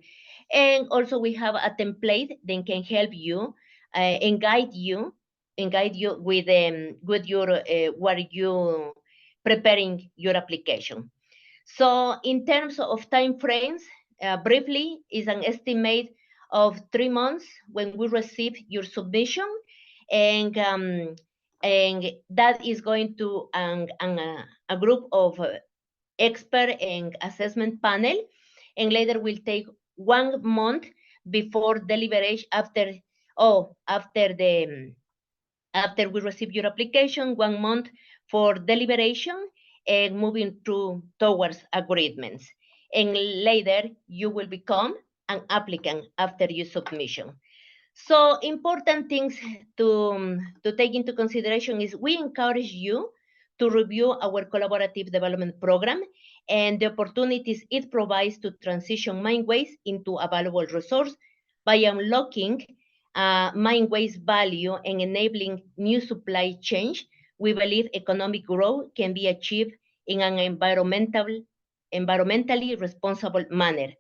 And also we have a template that can help you and guide you with your what you preparing your application. So in terms of time frames, briefly is an estimate of 3 months when we receive your submission, and that is going to a group of expert and assessment panel, and later will take 1 month before deliberation after we receive your application, 1 month for deliberation and moving towards agreements. And later you will become an applicant after your submission. So important things to take into consideration is we encourage you to review our collaborative development program and the opportunities it provides to transition mine waste into a valuable resource by unlocking mine waste value and enabling new supply chains. We believe economic growth can be achieved in an environmentally responsible manner.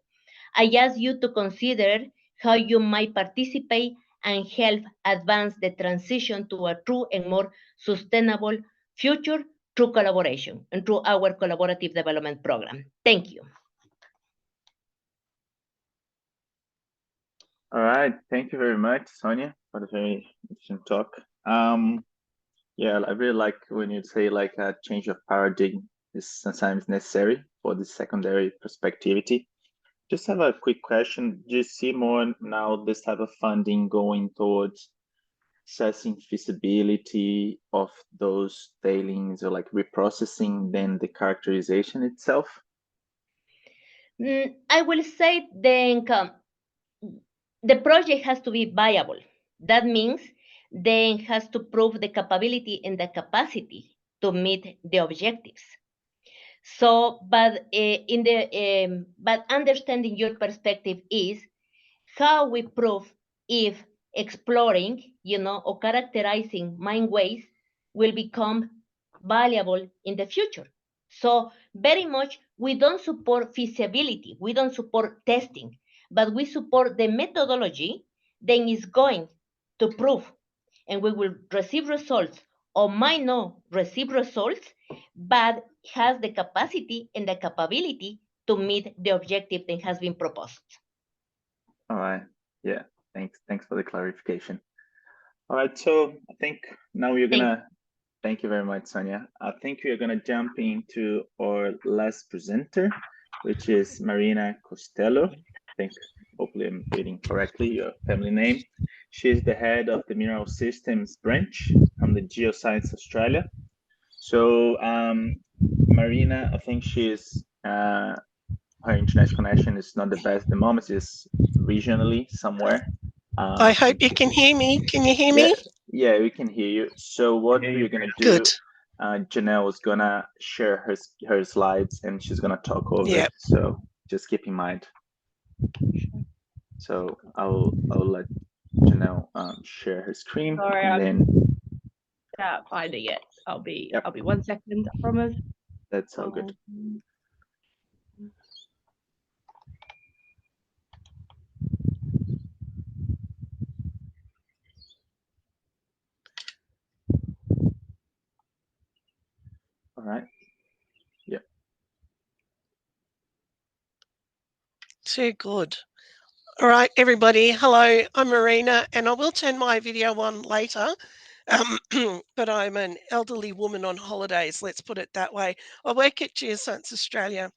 I ask you to consider how you might participate and help advance the transition to a true and more sustainable future through collaboration and through our collaborative development program. Thank you. All right, thank you very much, Sonia, for the very interesting talk. Yeah, I really like when you say like a change of paradigm is sometimes necessary for the secondary prospectivity. Just have a quick question. Do you see more now this type of funding going towards assessing feasibility of those tailings or like reprocessing than the characterization itself? I will say then the project has to be viable. That means then has to prove the capability and the capacity to meet the objectives. So, but but understanding your perspective is how we prove if exploring, or characterizing mine waste will become valuable in the future. So very much we don't support feasibility, we don't support testing, but we support the methodology then is going to prove, and we will receive results or might not receive results, but has the capacity and the capability to meet the objective that has been proposed. All right, yeah, Thanks for the clarification. All right, so I think now we're gonna, thank you very much, Sonia. I think we're gonna jump into our last presenter, which is Marina Costelloe. I think hopefully I'm reading correctly your family name. She's the head of the Mineral Systems branch from the Geoscience Australia. So Marina, I think she's her international connection is not the best at the moment. It's regionally somewhere. I hope you can hear me. Can you hear me? Yeah, we can hear you. So what we're gonna do? Good. Janelle is gonna share her slides and she's gonna talk over it. So just keep in mind. So I'll let Janelle share her screen. Sorry, and I'm then can't find it yet. I'll be Yep. 1 second, I promise. That's all good. All right. Yeah. Too good. All right, everybody. Hello, I'm Marina, and I will turn my video on later. But I'm an elderly woman on holidays, let's put it that way. I work at Geoscience Australia.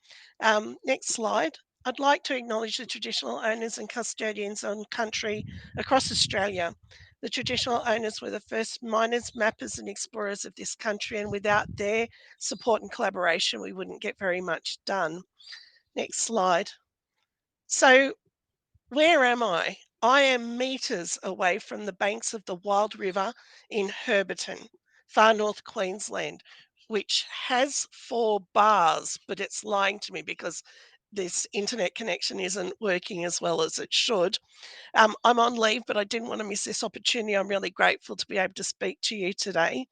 Next slide. I'd like to acknowledge the traditional owners and custodians on country across Australia. The traditional owners were the first miners, mappers and explorers of this country, and without their support and collaboration, we wouldn't get very much done. Next slide. So where am I? I am meters away from the banks of the Wild River in Herberton, far north Queensland, which has 4 bars, but it's lying to me because this internet connection isn't working as well as it should. I'm on leave, but I didn't want to miss this opportunity. I'm really grateful to be able to speak to you today.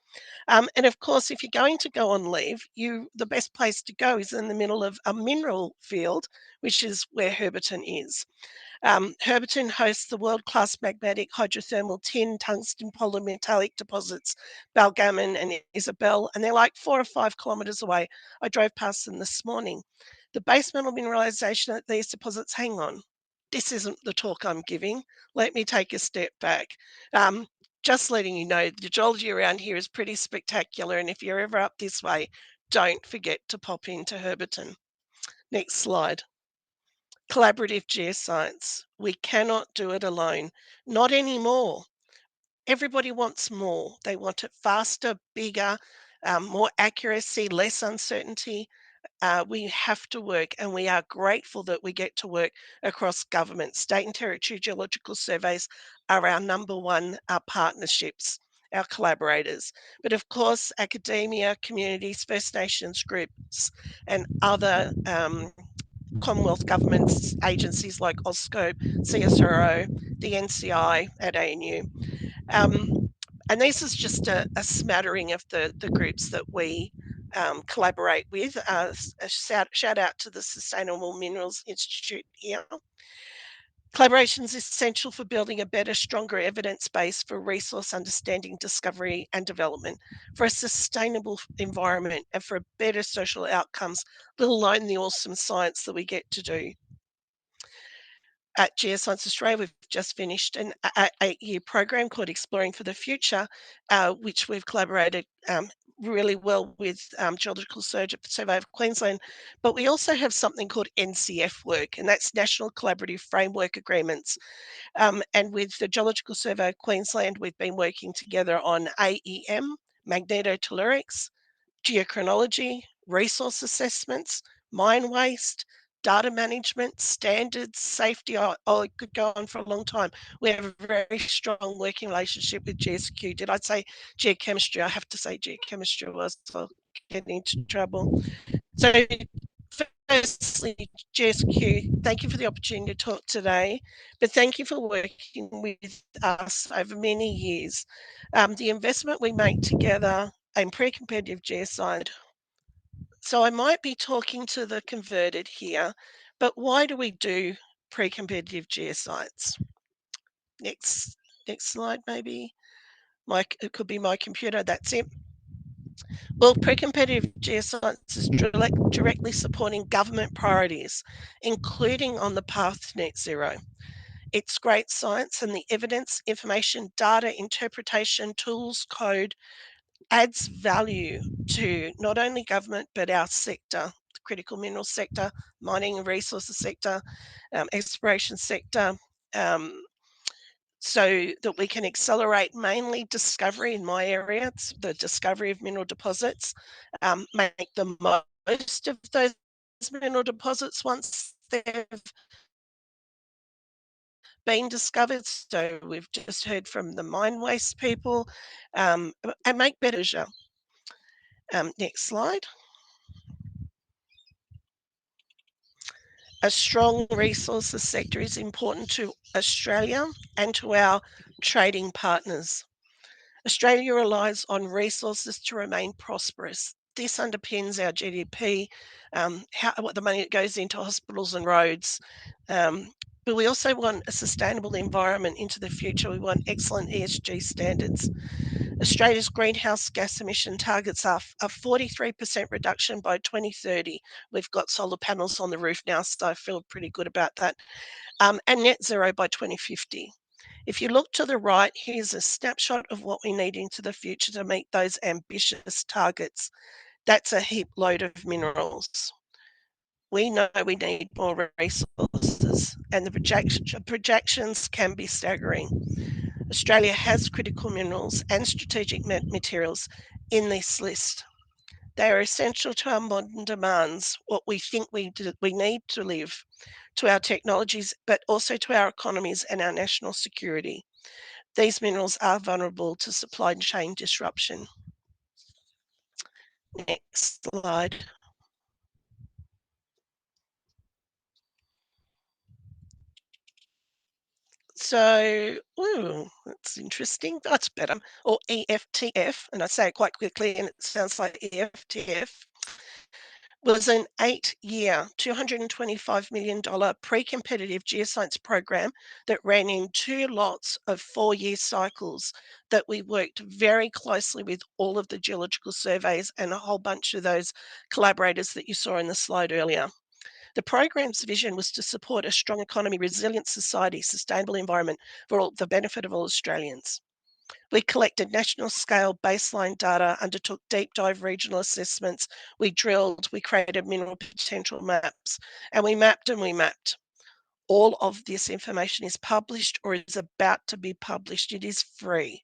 And of course, if you're going to go on leave, the best place to go is in the middle of a mineral field, which is where Herberton is. Herberton hosts the world-class magmatic hydrothermal tin, tungsten polymetallic deposits, Balgammon and Isabel, and they're like 4 or 5 kilometres away. I drove past them this morning. The base metal mineralisation at these deposits, hang on, this isn't the talk I'm giving. Let me take a step back. Just letting you know, the geology around here is pretty spectacular, and if you're ever up this way, don't forget to pop into Herberton. Next slide. Collaborative geoscience. We cannot do it alone. Not anymore. Everybody wants more. They want it faster, bigger, more accuracy, less uncertainty. We have to work, and we are grateful that we get to work across government. State and territory geological surveys are our #1 partnerships, our collaborators. But of course, academia, communities, First Nations groups, and other Commonwealth governments, agencies like AUSCOPE, CSIRO, the NCI at ANU. And this is just a smattering of the groups that we collaborate with. A shout out to the Sustainable Minerals Institute here. Collaboration is essential for building a better, stronger evidence base for resource understanding, discovery and development, for a sustainable environment and for better social outcomes, let alone the awesome science that we get to do. At Geoscience Australia, we've just finished an 8-year program called Exploring for the Future, which we've collaborated really well with Geological Survey of Queensland. But we also have something called NCF work, and that's National Collaborative Framework Agreements. And with the Geological Survey of Queensland, we've been working together on AEM, magnetotellurics, geochronology, resource assessments, mine waste, data management, standards, safety. I could go on for a long time. We have a very strong working relationship with GSQ. Did I say geochemistry? I have to say geochemistry was, I'll get into trouble. So firstly, GSQ, thank you for the opportunity to talk today, but thank you for working with us over many years. The investment we make together in pre-competitive geoscience. So I might be talking to the converted here, but why do we do pre-competitive geoscience? Next slide, maybe. It could be my computer, that's it. Well, pre-competitive geoscience is directly supporting government priorities, including on the path to net zero. It's great science, and the evidence, information, data, interpretation, tools, code adds value to not only government but our sector, the critical mineral sector, mining and resources sector, exploration sector, so that we can accelerate mainly discovery in my area. It's the discovery of mineral deposits, make the most of those mineral deposits once they've been discovered. So we've just heard from the mine waste people, and make better. Next slide. A strong resources sector is important to Australia and to our trading partners. Australia relies on resources to remain prosperous. This underpins our GDP, what the money that goes into hospitals and roads. But we also want a sustainable environment into the future. We want excellent ESG standards. Australia's greenhouse gas emission targets are a 43% reduction by 2030. We've got solar panels on the roof now, so I feel pretty good about that. And net zero by 2050. If you look to the right, here's a snapshot of what we need into the future to meet those ambitious targets. That's a heap load of minerals. We know we need more resources, and the projections can be staggering. Australia has critical minerals and strategic materials in this list. They are essential to our modern demands, what we think we need to live, to our technologies, but also to our economies and our national security. These minerals are vulnerable to supply chain disruption. Next slide. So, that's interesting. That's better. Or EFTF, and I say it quite quickly and it sounds like EFTF, was an 8-year, $225 million pre-competitive geoscience program that ran in 2 lots of 4-year cycles that we worked very closely with all of the geological surveys and a whole bunch of those collaborators that you saw in the slide earlier. The program's vision was to support a strong economy, resilient society, sustainable environment for all, the benefit of all Australians. We collected national scale baseline data, undertook deep dive regional assessments, we drilled, we created mineral potential maps, and we mapped and we mapped. All of this information is published or is about to be published. It is free.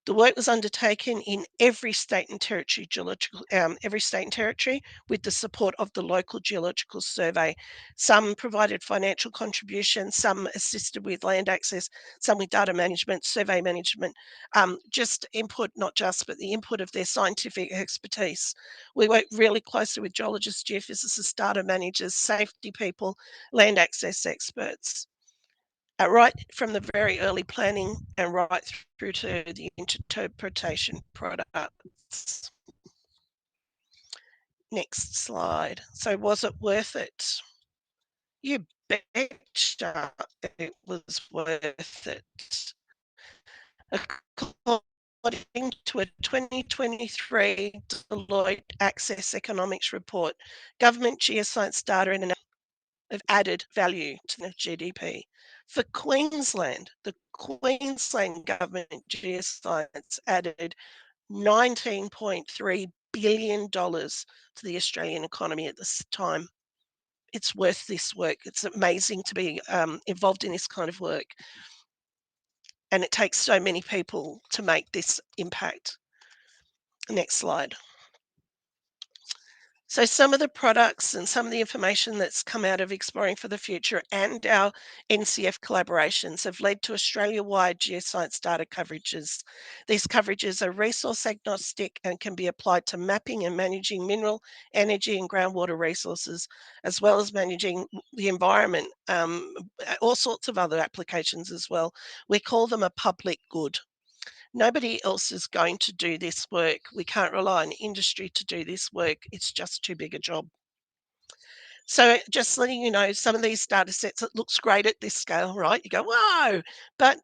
The work was undertaken in every state and territory with the support of the local Geological Survey. Some provided financial contributions, some assisted with land access, some with data management, survey management, just input, not just, but the input of their scientific expertise. We worked really closely with geologists, geophysicists, data managers, safety people, land access experts. Right from the very early planning and right through to the interpretation products. Next slide. So was it worth it? You betcha it was worth it. According to a 2023 Deloitte Access Economics report, government geoscience data and have added value to the GDP. For Queensland, the Queensland Government Geoscience added $19.3 billion to the Australian economy at this time. It's worth this work. It's amazing to be involved in this kind of work. And it takes so many people to make this impact. Next slide. So some of the products and some of the information that's come out of Exploring for the Future and our NCF collaborations have led to Australia-wide geoscience data coverages. These coverages are resource agnostic and can be applied to mapping and managing mineral, energy and groundwater resources, as well as managing the environment, all sorts of other applications as well. We call them a public good. Nobody else is going to do this work. We can't rely on industry to do this work. It's just too big a job. So just letting you know, some of these data sets, it looks great at this scale, right? You go, whoa, but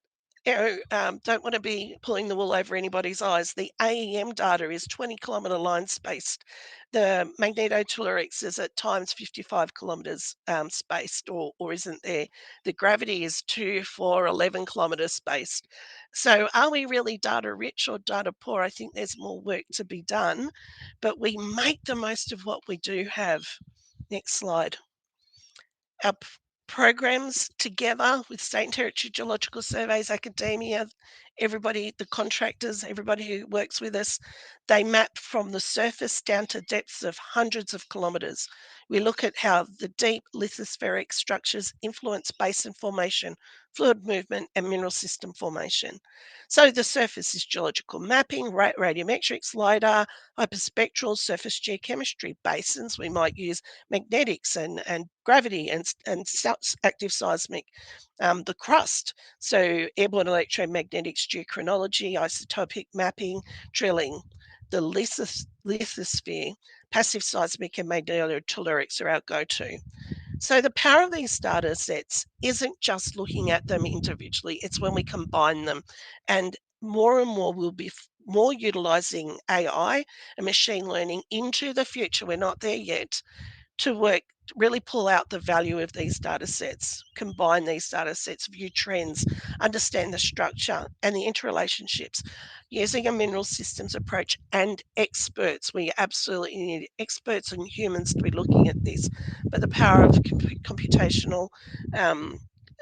don't want to be pulling the wool over anybody's eyes. The AEM data is 20 kilometre line spaced. The magnetotellurics is at times 55 kilometres spaced, or isn't there. The gravity is 2, 4, 11 kilometres spaced. So are we really data rich or data poor? I think there's more work to be done, but we make the most of what we do have. Next slide. Our programs together with state and territory geological surveys, academia, everybody, the contractors, everybody who works with us, they map from the surface down to depths of hundreds of kilometres. We look at how the deep lithospheric structures influence basin formation, fluid movement and mineral system formation. So the surface is geological mapping, radiometrics, LIDAR, hyperspectral, surface geochemistry. Basins, we might use magnetics and gravity and active seismic. The crust, so airborne electromagnetics, geochronology, isotopic mapping, drilling. The lithosphere, passive seismic and magnetotellurics are our go-to. So the power of these data sets isn't just looking at them individually, it's when we combine them. And more we'll be more utilizing AI and machine learning into the future, we're not there yet, to really pull out the value of these data sets, combine these data sets, view trends, understand the structure and the interrelationships. Using a mineral systems approach and experts, we absolutely need experts and humans to be looking at this, but the power of computational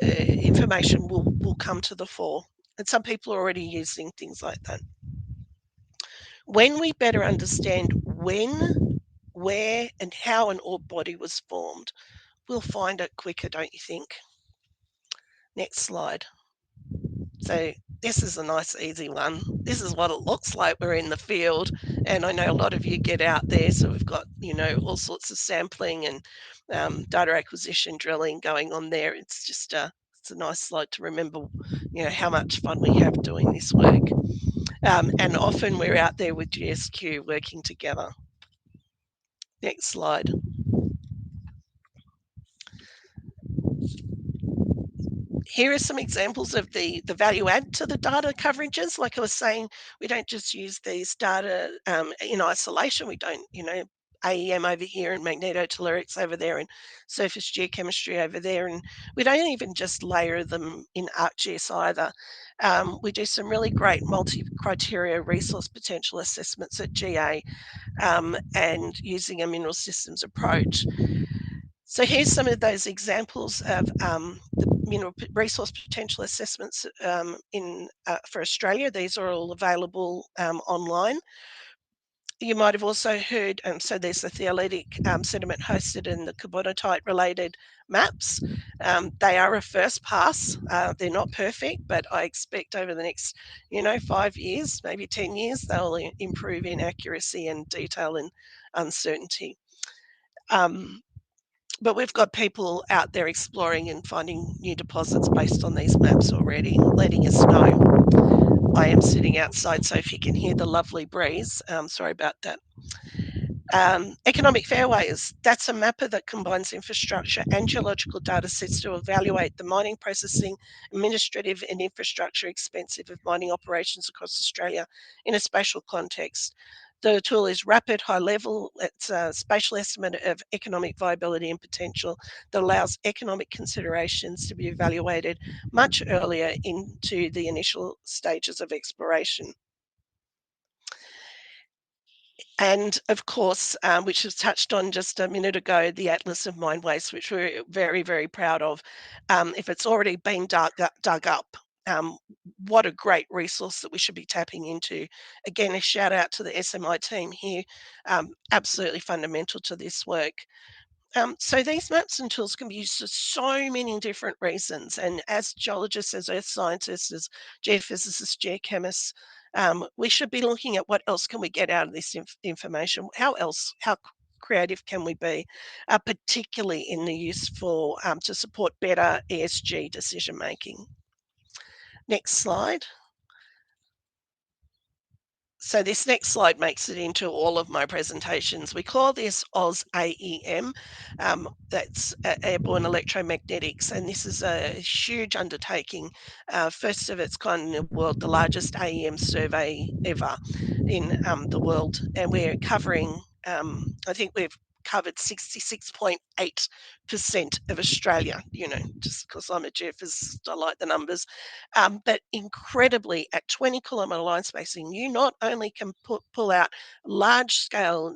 information will come to the fore. And some people are already using things like that. When we better understand when, where and how an ore body was formed, we'll find it quicker, don't you think? Next slide. So this is a nice easy one. This is what it looks like. We're in the field, and I know a lot of you get out there, so we've got, you know, all sorts of sampling and data acquisition drilling going on there. It's just it's a nice slide to remember, you know, how much fun we have doing this work. And often we're out there with GSQ working together. Next slide. Here are some examples of the value add to the data coverages. Like I was saying, we don't just use these data in isolation. We don't, you know, AEM over here and magnetotellurics over there and surface geochemistry over there. And we don't even just layer them in ArcGIS either. We do some really great multi-criteria resource potential assessments at GA and using a mineral systems approach. So here's some of those examples of the mineral resource potential assessments for Australia. These are all available online. You might have also heard, so there's the theolytic sediment hosted and the carbonatite related maps. They are a first pass. They're not perfect, but I expect over the next, you know, 5 years, maybe 10 years, they'll improve in accuracy and detail and uncertainty. But we've got people out there exploring and finding new deposits based on these maps already, letting us know. I am sitting outside, so if you can hear the lovely breeze, sorry about that. Economic fairways, that's a mapper that combines infrastructure and geological data sets to evaluate the mining, processing, administrative and infrastructure expensive of mining operations across Australia in a spatial context. The tool is rapid, high level. It's a spatial estimate of economic viability and potential that allows economic considerations to be evaluated much earlier into the initial stages of exploration. And of course, which was touched on just a minute ago, the Atlas of Mine Waste, which we're very, very proud of. If it's already been dug up, what a great resource that we should be tapping into. Again, a shout out to the SMI team here, absolutely fundamental to this work. So these maps and tools can be used for so many different reasons. And as geologists, as earth scientists, as geophysicists, geochemists, we should be looking at what else can we get out of this information? How creative can we be, particularly in the use for to support better ESG decision making. Next slide. So this next slide makes it into all of my presentations. We call this Oz AEM, that's Airborne Electromagnetics, and this is a huge undertaking, first of its kind in the world, the largest AEM survey ever in the world, and we're covering, I think we've covered 66.8% of Australia, you know, just because I'm a geophysicist, I like the numbers. But incredibly, at 20-kilometre line spacing, you not only can pull out large-scale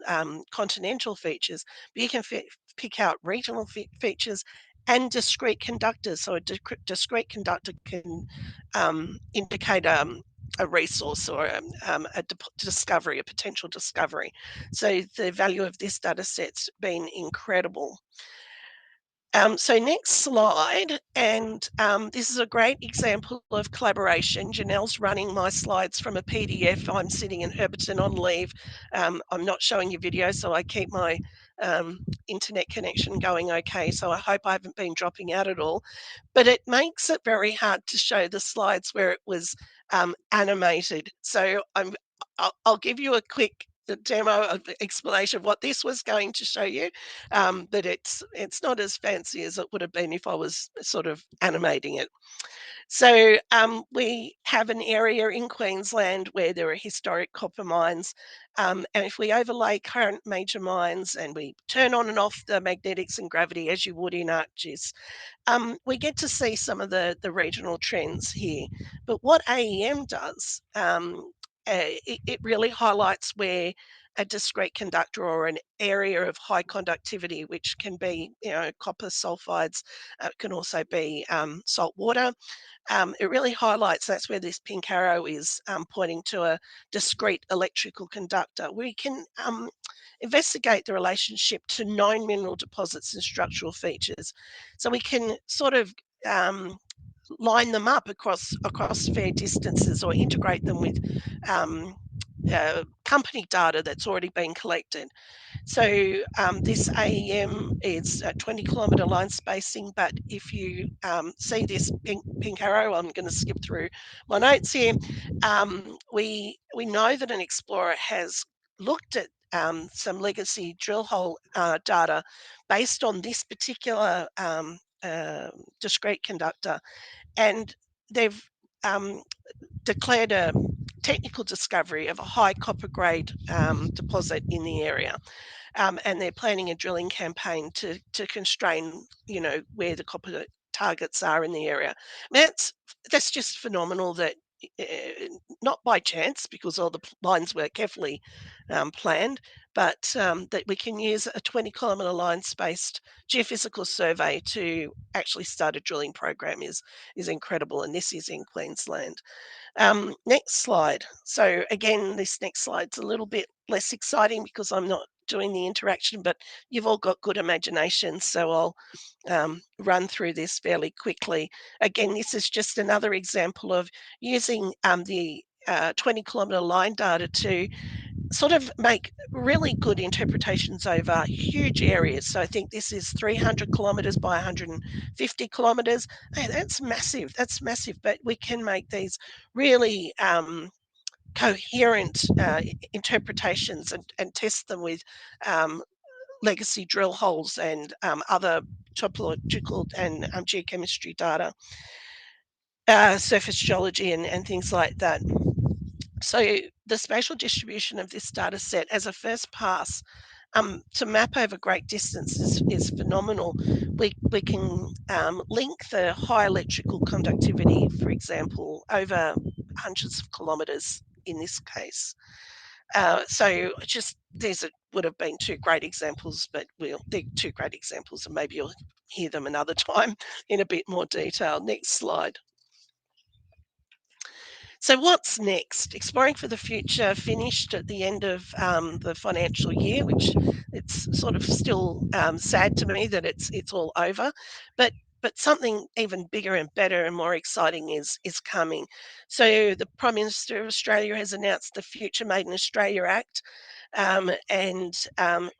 continental features, but you can pick out regional features and discrete conductors. So a discrete conductor can indicate a resource or a discovery, a potential discovery. So the value of this data set's been incredible. So next slide, and this is a great example of collaboration. Janelle's running my slides from a PDF. I'm sitting in Herberton on leave. I'm not showing you video, so I keep my internet connection going okay. So I hope I haven't been dropping out at all. But it makes it very hard to show the slides where it was animated. So I'll give you a quick demo explanation of what this was going to show you, but it's not as fancy as it would have been if I was sort of animating it. So we have an area in Queensland where there are historic copper mines, and if we overlay current major mines and we turn on and off the magnetics and gravity as you would in ArcGIS, we get to see some of the regional trends here. But what AEM does, it really highlights where a discrete conductor or an area of high conductivity, which can be, you know, copper sulfides, can also be salt water. It really highlights, that's where this pink arrow is pointing to a discrete electrical conductor. We can investigate the relationship to known mineral deposits and structural features. So we can sort of line them up across fair distances or integrate them with company data that's already been collected. So this AEM is a 20-kilometre line spacing, but if you see this pink arrow, I'm going to skip through my notes here. We know that an explorer has looked at some legacy drill hole data based on this particular discrete conductor, and they've declared a technical discovery of a high copper grade deposit in the area. And they're planning a drilling campaign to constrain, you know, where the copper targets are in the area. That's just phenomenal that not by chance, because all the lines were carefully planned, but that we can use a 20-kilometre line spaced geophysical survey to actually start a drilling program is incredible, and this is in Queensland. Next slide. So again, this next slide's a little bit less exciting because I'm not doing the interaction, but you've all got good imagination, so I'll run through this fairly quickly. Again, this is just another example of using the 20-kilometre line data to sort of make really good interpretations over huge areas. So I think this is 300 kilometres by 150 kilometres. Hey, that's massive. That's massive. But we can make these really coherent interpretations and test them with legacy drill holes and other topological and geochemistry data, surface geology and things like that. So the spatial distribution of this data set as a first pass to map over great distances is phenomenal. We can link the high electrical conductivity, for example, over hundreds of kilometres in this case. So just these would have been two great examples, but they're two great examples, and maybe you'll hear them another time in a bit more detail. Next slide. So what's next? Exploring for the Future finished at the end of the financial year, which it's sort of still sad to me that it's all over, but something even bigger and better and more exciting is coming. So the Prime Minister of Australia has announced the Future Made in Australia Act, and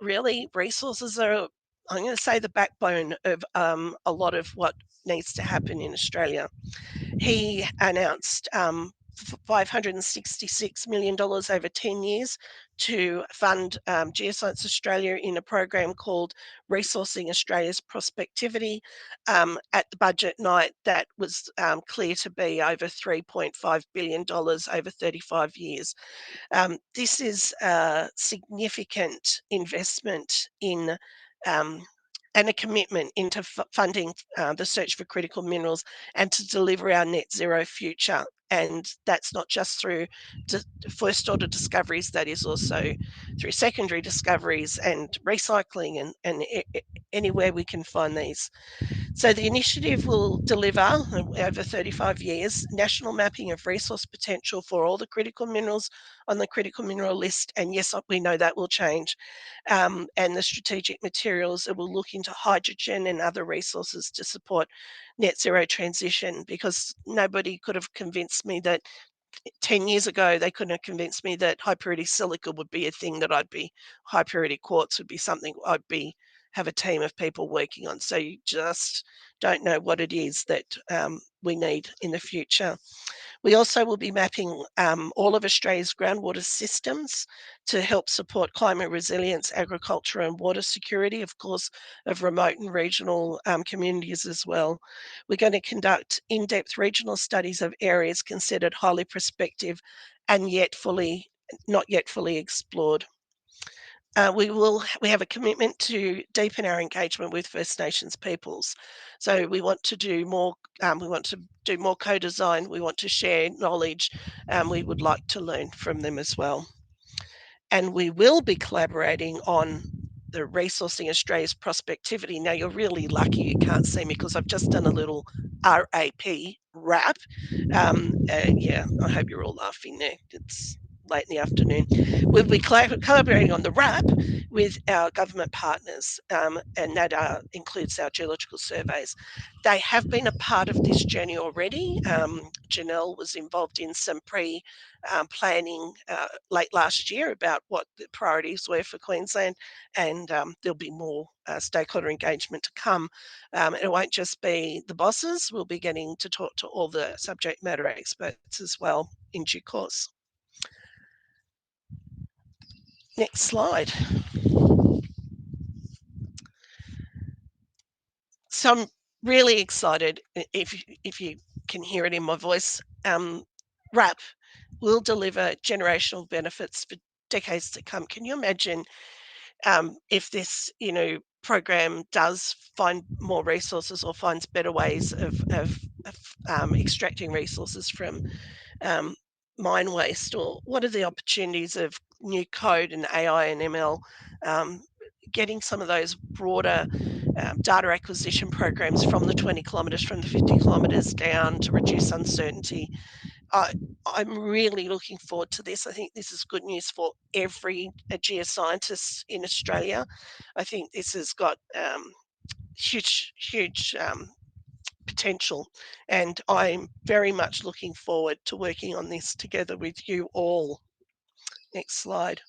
really resources are, I'm going to say, the backbone of a lot of what needs to happen in Australia. He announced $566 million over 10 years to fund Geoscience Australia in a program called Resourcing Australia's Prospectivity. At the budget night, that was clear to be over $3.5 billion over 35 years. This is a significant investment in and a commitment into funding the search for critical minerals and to deliver our net zero future. And that's not just through first order discoveries, that is also through secondary discoveries and recycling and anywhere we can find these. So the initiative will deliver over 35 years national mapping of resource potential for all the critical minerals on the critical mineral list. And yes, we know that will change. And the strategic materials, it will look into hydrogen and other resources to support net zero transition, because nobody could have convinced me that 10 years ago, they couldn't have convinced me that high purity silica would be a thing that high purity quartz would be something have a team of people working on. So you just don't know what it is that we need in the future. We also will be mapping all of Australia's groundwater systems to help support climate resilience, agriculture and water security, of course, of remote and regional communities as well. We're going to conduct in-depth regional studies of areas considered highly prospective and not yet fully explored. We have a commitment to deepen our engagement with First Nations peoples. So we want to do more. We want to do more co-design. We want to share knowledge, and we would like to learn from them as well. And we will be collaborating on the Resourcing Australia's Prospectivity. Now, you're really lucky you can't see me because I've just done a little RAP rap. Yeah, I hope you're all laughing there. It's late in the afternoon. We'll be collaborating on the RAP with our government partners, and that includes our geological surveys. They have been a part of this journey already. Janelle was involved in some planning late last year about what the priorities were for Queensland, and there'll be more stakeholder engagement to come. It won't just be the bosses, we'll be getting to talk to all the subject matter experts as well in due course. Next slide. So I'm really excited, if you can hear it in my voice. RAP will deliver generational benefits for decades to come. Can you imagine if this, program does find more resources or finds better ways of extracting resources from mine waste? Or what are the opportunities of new code and AI and ML, getting some of those broader data acquisition programs from the 20 kilometres, from the 50 kilometres down to reduce uncertainty? I'm really looking forward to this. I think this is good news for every geoscientist in Australia. I think this has got huge potential, and I'm very much looking forward to working on this together with you all. Next slide.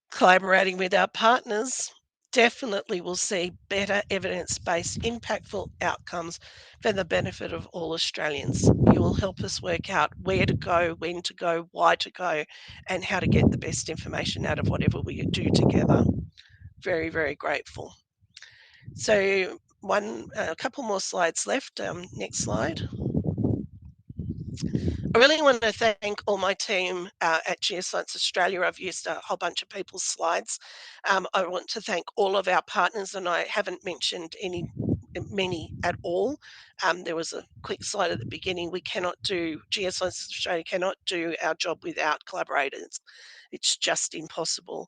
Collaborating with our partners definitely will see better evidence-based, impactful outcomes for the benefit of all Australians. You will help us work out where to go, when to go, why to go, and how to get the best information out of whatever we do together. Very, very grateful. So a couple more slides left. Next slide. I really want to thank all my team at Geoscience Australia. I've used a whole bunch of people's slides. I want to thank all of our partners, and I haven't mentioned many at all. There was a quick slide at the beginning. Geoscience Australia cannot do our job without collaborators. It's just impossible.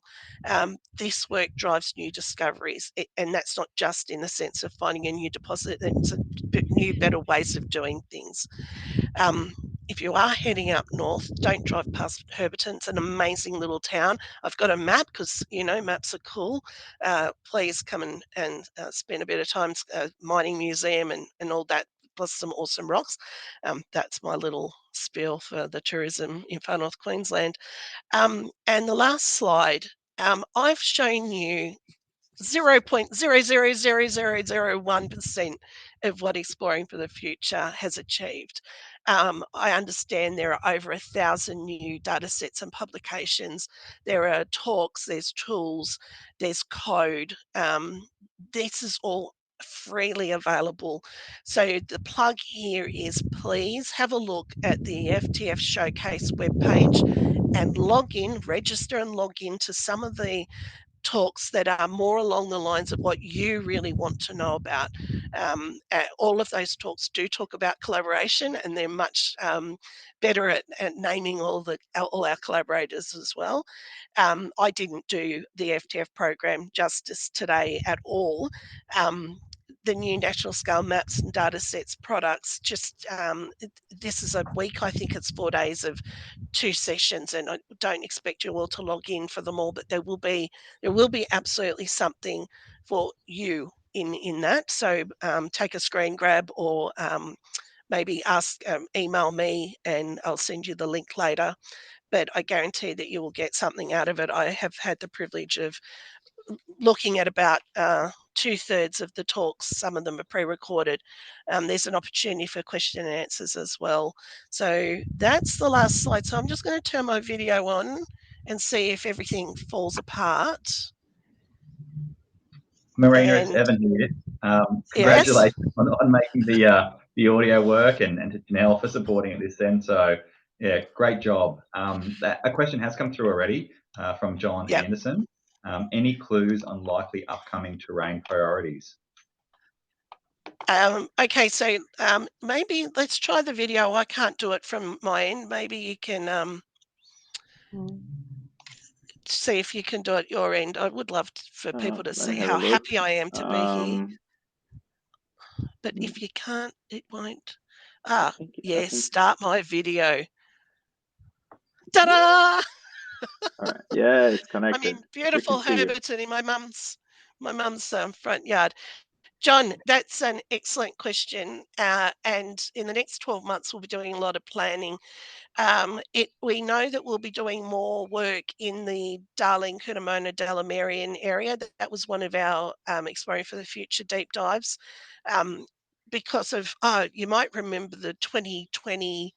This work drives new discoveries, and that's not just in the sense of finding a new deposit, it's new, better ways of doing things. If you are heading up north, don't drive past Herberton. It's an amazing little town. I've got a map because, maps are cool. Please come and spend a bit of time mining museum and all that, plus some awesome rocks. That's my little spiel for the tourism in far north Queensland. And the last slide, I've shown you 0.0000001% of what Exploring for the Future has achieved. I understand there are over 1,000 new data sets and publications. There are talks, there's tools, there's code. This is all freely available. So the plug here is, please have a look at the FTF Showcase webpage and register and log in to some of the talks that are more along the lines of what you really want to know about. All of those talks do talk about collaboration, and they're much better at naming all our collaborators as well. I didn't do the FTF program justice today at all. The new national scale maps and data sets products, this is a week, I think it's 4 days of 2 sessions, and I don't expect you all to log in for them all, but there will be absolutely something for you in that. So take a screen grab, or maybe email me and I'll send you the link later. But I guarantee that you will get something out of it. I have had the privilege of looking at about 2/3 of the talks. Some of them are pre-recorded. There's an opportunity for question and answers as well. So that's the last slide. So I'm just going to turn my video on and see if everything falls apart. Marina, it's Evan here. Congratulations on making the audio work, and to Janelle for supporting at this end. So yeah, great job. A question has come through already from John Anderson. Any clues on likely upcoming terrain priorities? Okay, so maybe let's try the video. I can't do it from my end. Maybe you can see if you can do it your end. I would love for people to see how happy I am to be here. But if you can't, it won't. Yes, start my video. Ta-da! All right. Yeah, it's connected. I'm in beautiful Herberton in my mum's front yard. John, that's an excellent question. And in the next 12 months, we'll be doing a lot of planning. We know that we'll be doing more work in the Darling, Curnamona, Delamerian area. That was one of our Exploring for the Future deep dives. Because of, you might remember the 2020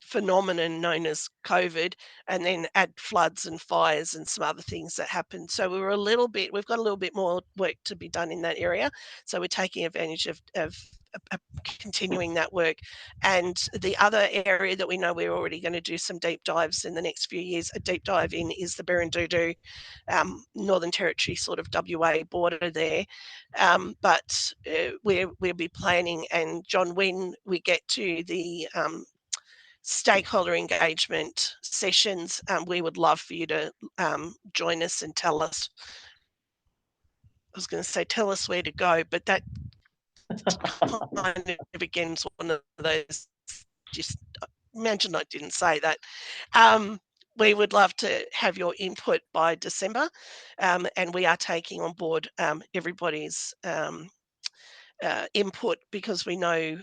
phenomenon known as COVID, and then add floods and fires and some other things that happened. So we've got a little bit more work to be done in that area. So we're taking advantage of continuing that work. And the other area that we know we're already going to do some deep dives in the next few years, a deep dive in, is the Berrindudu, Northern Territory sort of WA border there. But we'll be planning, and John, when we get to the stakeholder engagement sessions, we would love for you to join us and tell us, I was going to say tell us where to go, but that kind of again is one of those, just imagine I didn't say that. We would love to have your input by December, and we are taking on board everybody's input, because we know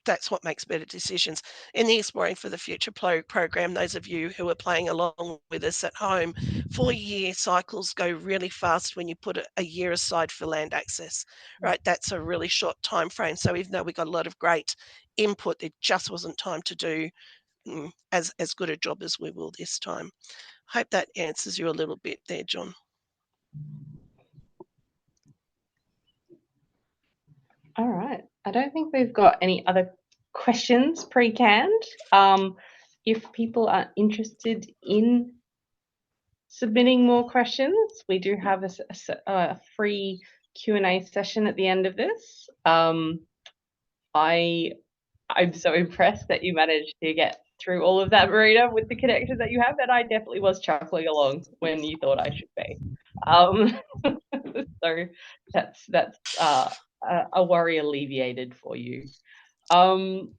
that's what makes better decisions. In the Exploring for the Future program, those of you who are playing along with us at home, 4-year cycles go really fast when you put a year aside for land access, right? That's a really short time frame. So even though we got a lot of great input, there just wasn't time to do as good a job as we will this time. Hope that answers you a little bit there, John. All right. I don't think we've got any other questions pre-canned. If people are interested in submitting more questions, we do have a free Q&A session at the end of this. I'm so impressed that you managed to get through all of that, Marina, with the connection that you have, and I definitely was chuckling along when you thought I should be. So that's a worry alleviated for you. Do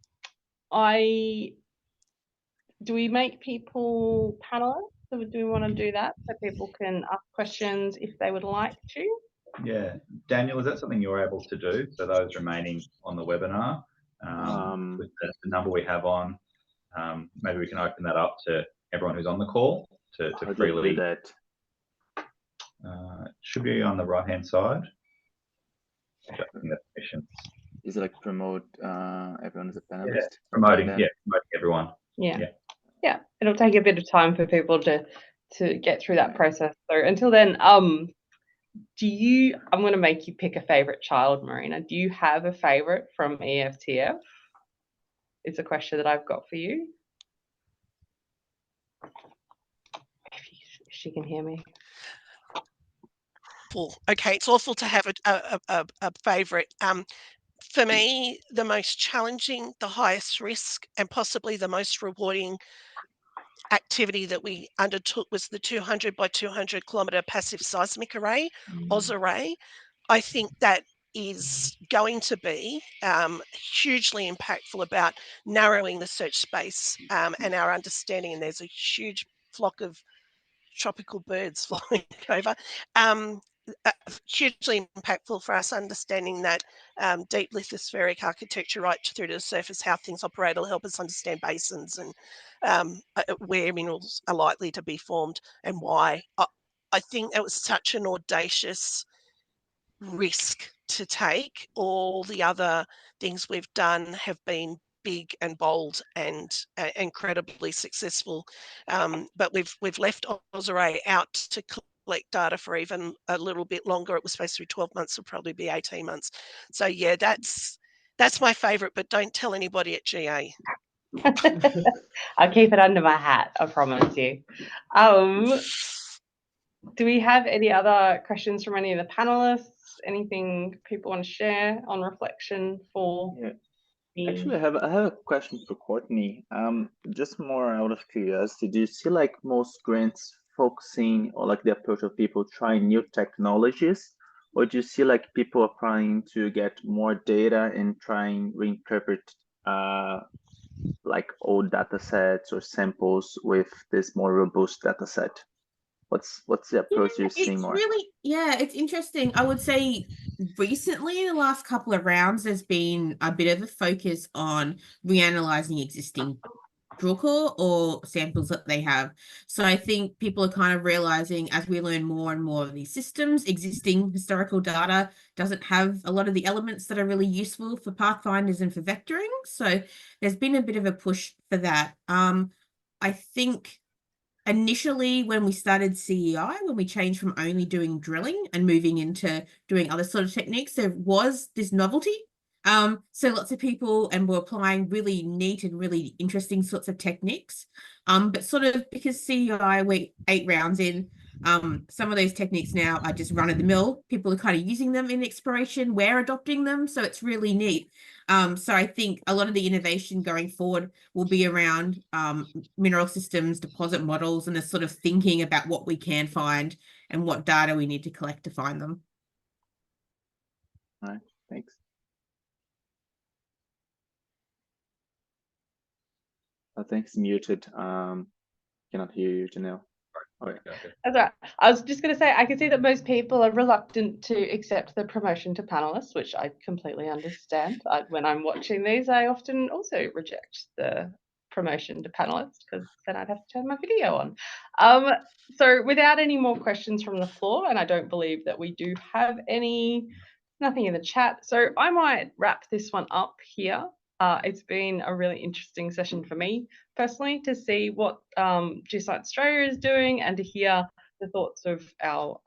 we make people panelists? So do we want to do that so people can ask questions if they would like to? Yeah, Daniel, is that something you're able to do? So those remaining on the webinar, with the number we have on, maybe we can open that up to everyone who's on the call to freely. Do that. It should be on the right-hand side. Adjusting the permissions. Is it like promote everyone as a panelist? Yeah, promoting everyone. Yeah, it'll take a bit of time for people to get through that process. So until then, I'm going to make you pick a favorite child, Marina. Do you have a favorite from EFTF? It's a question that I've got for you. If she can hear me. Okay, it's awful to have a favourite. For me, the most challenging, the highest risk, and possibly the most rewarding activity that we undertook was the 200 by 200 kilometre passive seismic array, AusArray. I think that is going to be hugely impactful about narrowing the search space and our understanding. And there's a huge flock of tropical birds flying over. Hugely impactful for us understanding that deep lithospheric architecture right through to the surface, how things operate. Will help us understand basins and where minerals are likely to be formed and why. I think that was such an audacious risk to take. All the other things we've done have been big and bold and incredibly successful, but we've left AusArray out to collect data for even a little bit longer. It was supposed to be 12 months, it'll probably be 18 months. So yeah, that's my favourite, but don't tell anybody at GA. I'll keep it under my hat, I promise you. Do we have any other questions from any of the panelists? Anything people want to share on reflection for? Yeah. Actually, I have a question for Courtney. Just more out of curiosity, do you see like most grants focusing on like the approach of people trying new technologies, or do you see like people are trying to get more data and trying reinterpret like old data sets or samples with this more robust data set? What's the approach you're seeing more? It's interesting. I would say recently, the last couple of rounds, there's been a bit of a focus on reanalyzing existing drill core or samples that they have. So I think people are kind of realizing as we learn more and more of these systems, existing historical data doesn't have a lot of the elements that are really useful for pathfinders and for vectoring. So there's been a bit of a push for that. I think initially when we started CEI, when we changed from only doing drilling and moving into doing other sort of techniques, there was this novelty. So lots of people and were applying really neat and really interesting sorts of techniques. But sort of because CEI, we're 8 rounds in, some of those techniques now are just run of the mill. People are kind of using them in exploration. We're adopting them. So it's really neat. So I think a lot of the innovation going forward will be around mineral systems, deposit models, and the sort of thinking about what we can find and what data we need to collect to find them. All right, thanks. Thanks, muted. Cannot hear you, Janelle. Okay. That's right. I was just going to say, I can see that most people are reluctant to accept the promotion to panelists, which I completely understand. When I'm watching these, I often also reject the promotion to panelists because then I'd have to turn my video on. So without any more questions from the floor, and I don't believe that we do have nothing in the chat, so I might wrap this one up here. It's been a really interesting session for me personally to see what Geoscience Australia is doing and to hear the thoughts of our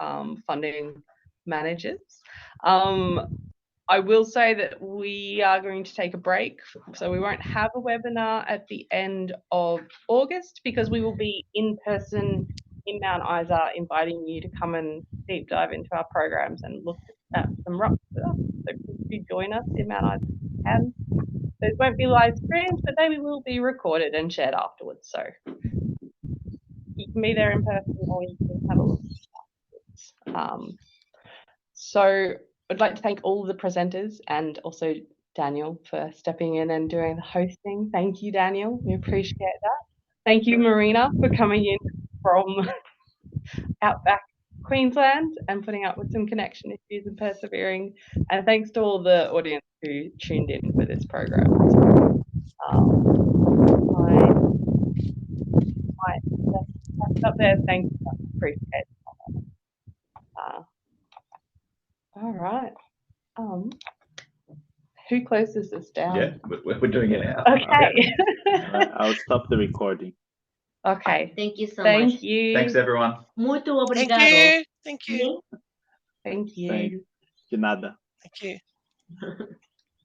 funding managers. I will say that we are going to take a break, so we won't have a webinar at the end of August because we will be in person in Mount Isa inviting you to come and deep dive into our programs and look at some rocks with us. So if you join us in Mount Isa, you can. Those won't be live streams, but they will be recorded and shared afterwards. So you can be there in person or you can have a look afterwards. So I'd like to thank all the presenters and also Daniel for stepping in and doing the hosting. Thank you, Daniel. We appreciate that. Thank you, Marina, for coming in from outback Queensland and putting up with some connection issues and persevering. And thanks to all the audience who tuned in for this program. I up there. Thank you. Appreciate it. All right. Who closes this down? Yeah, we're doing it now. Okay. I'll stop the recording. Okay. Thank you so Thank much. you. Thanks, everyone. Muito Thank obrigado. you. Thank you. Thank you. Thank you. De nada. Thank you.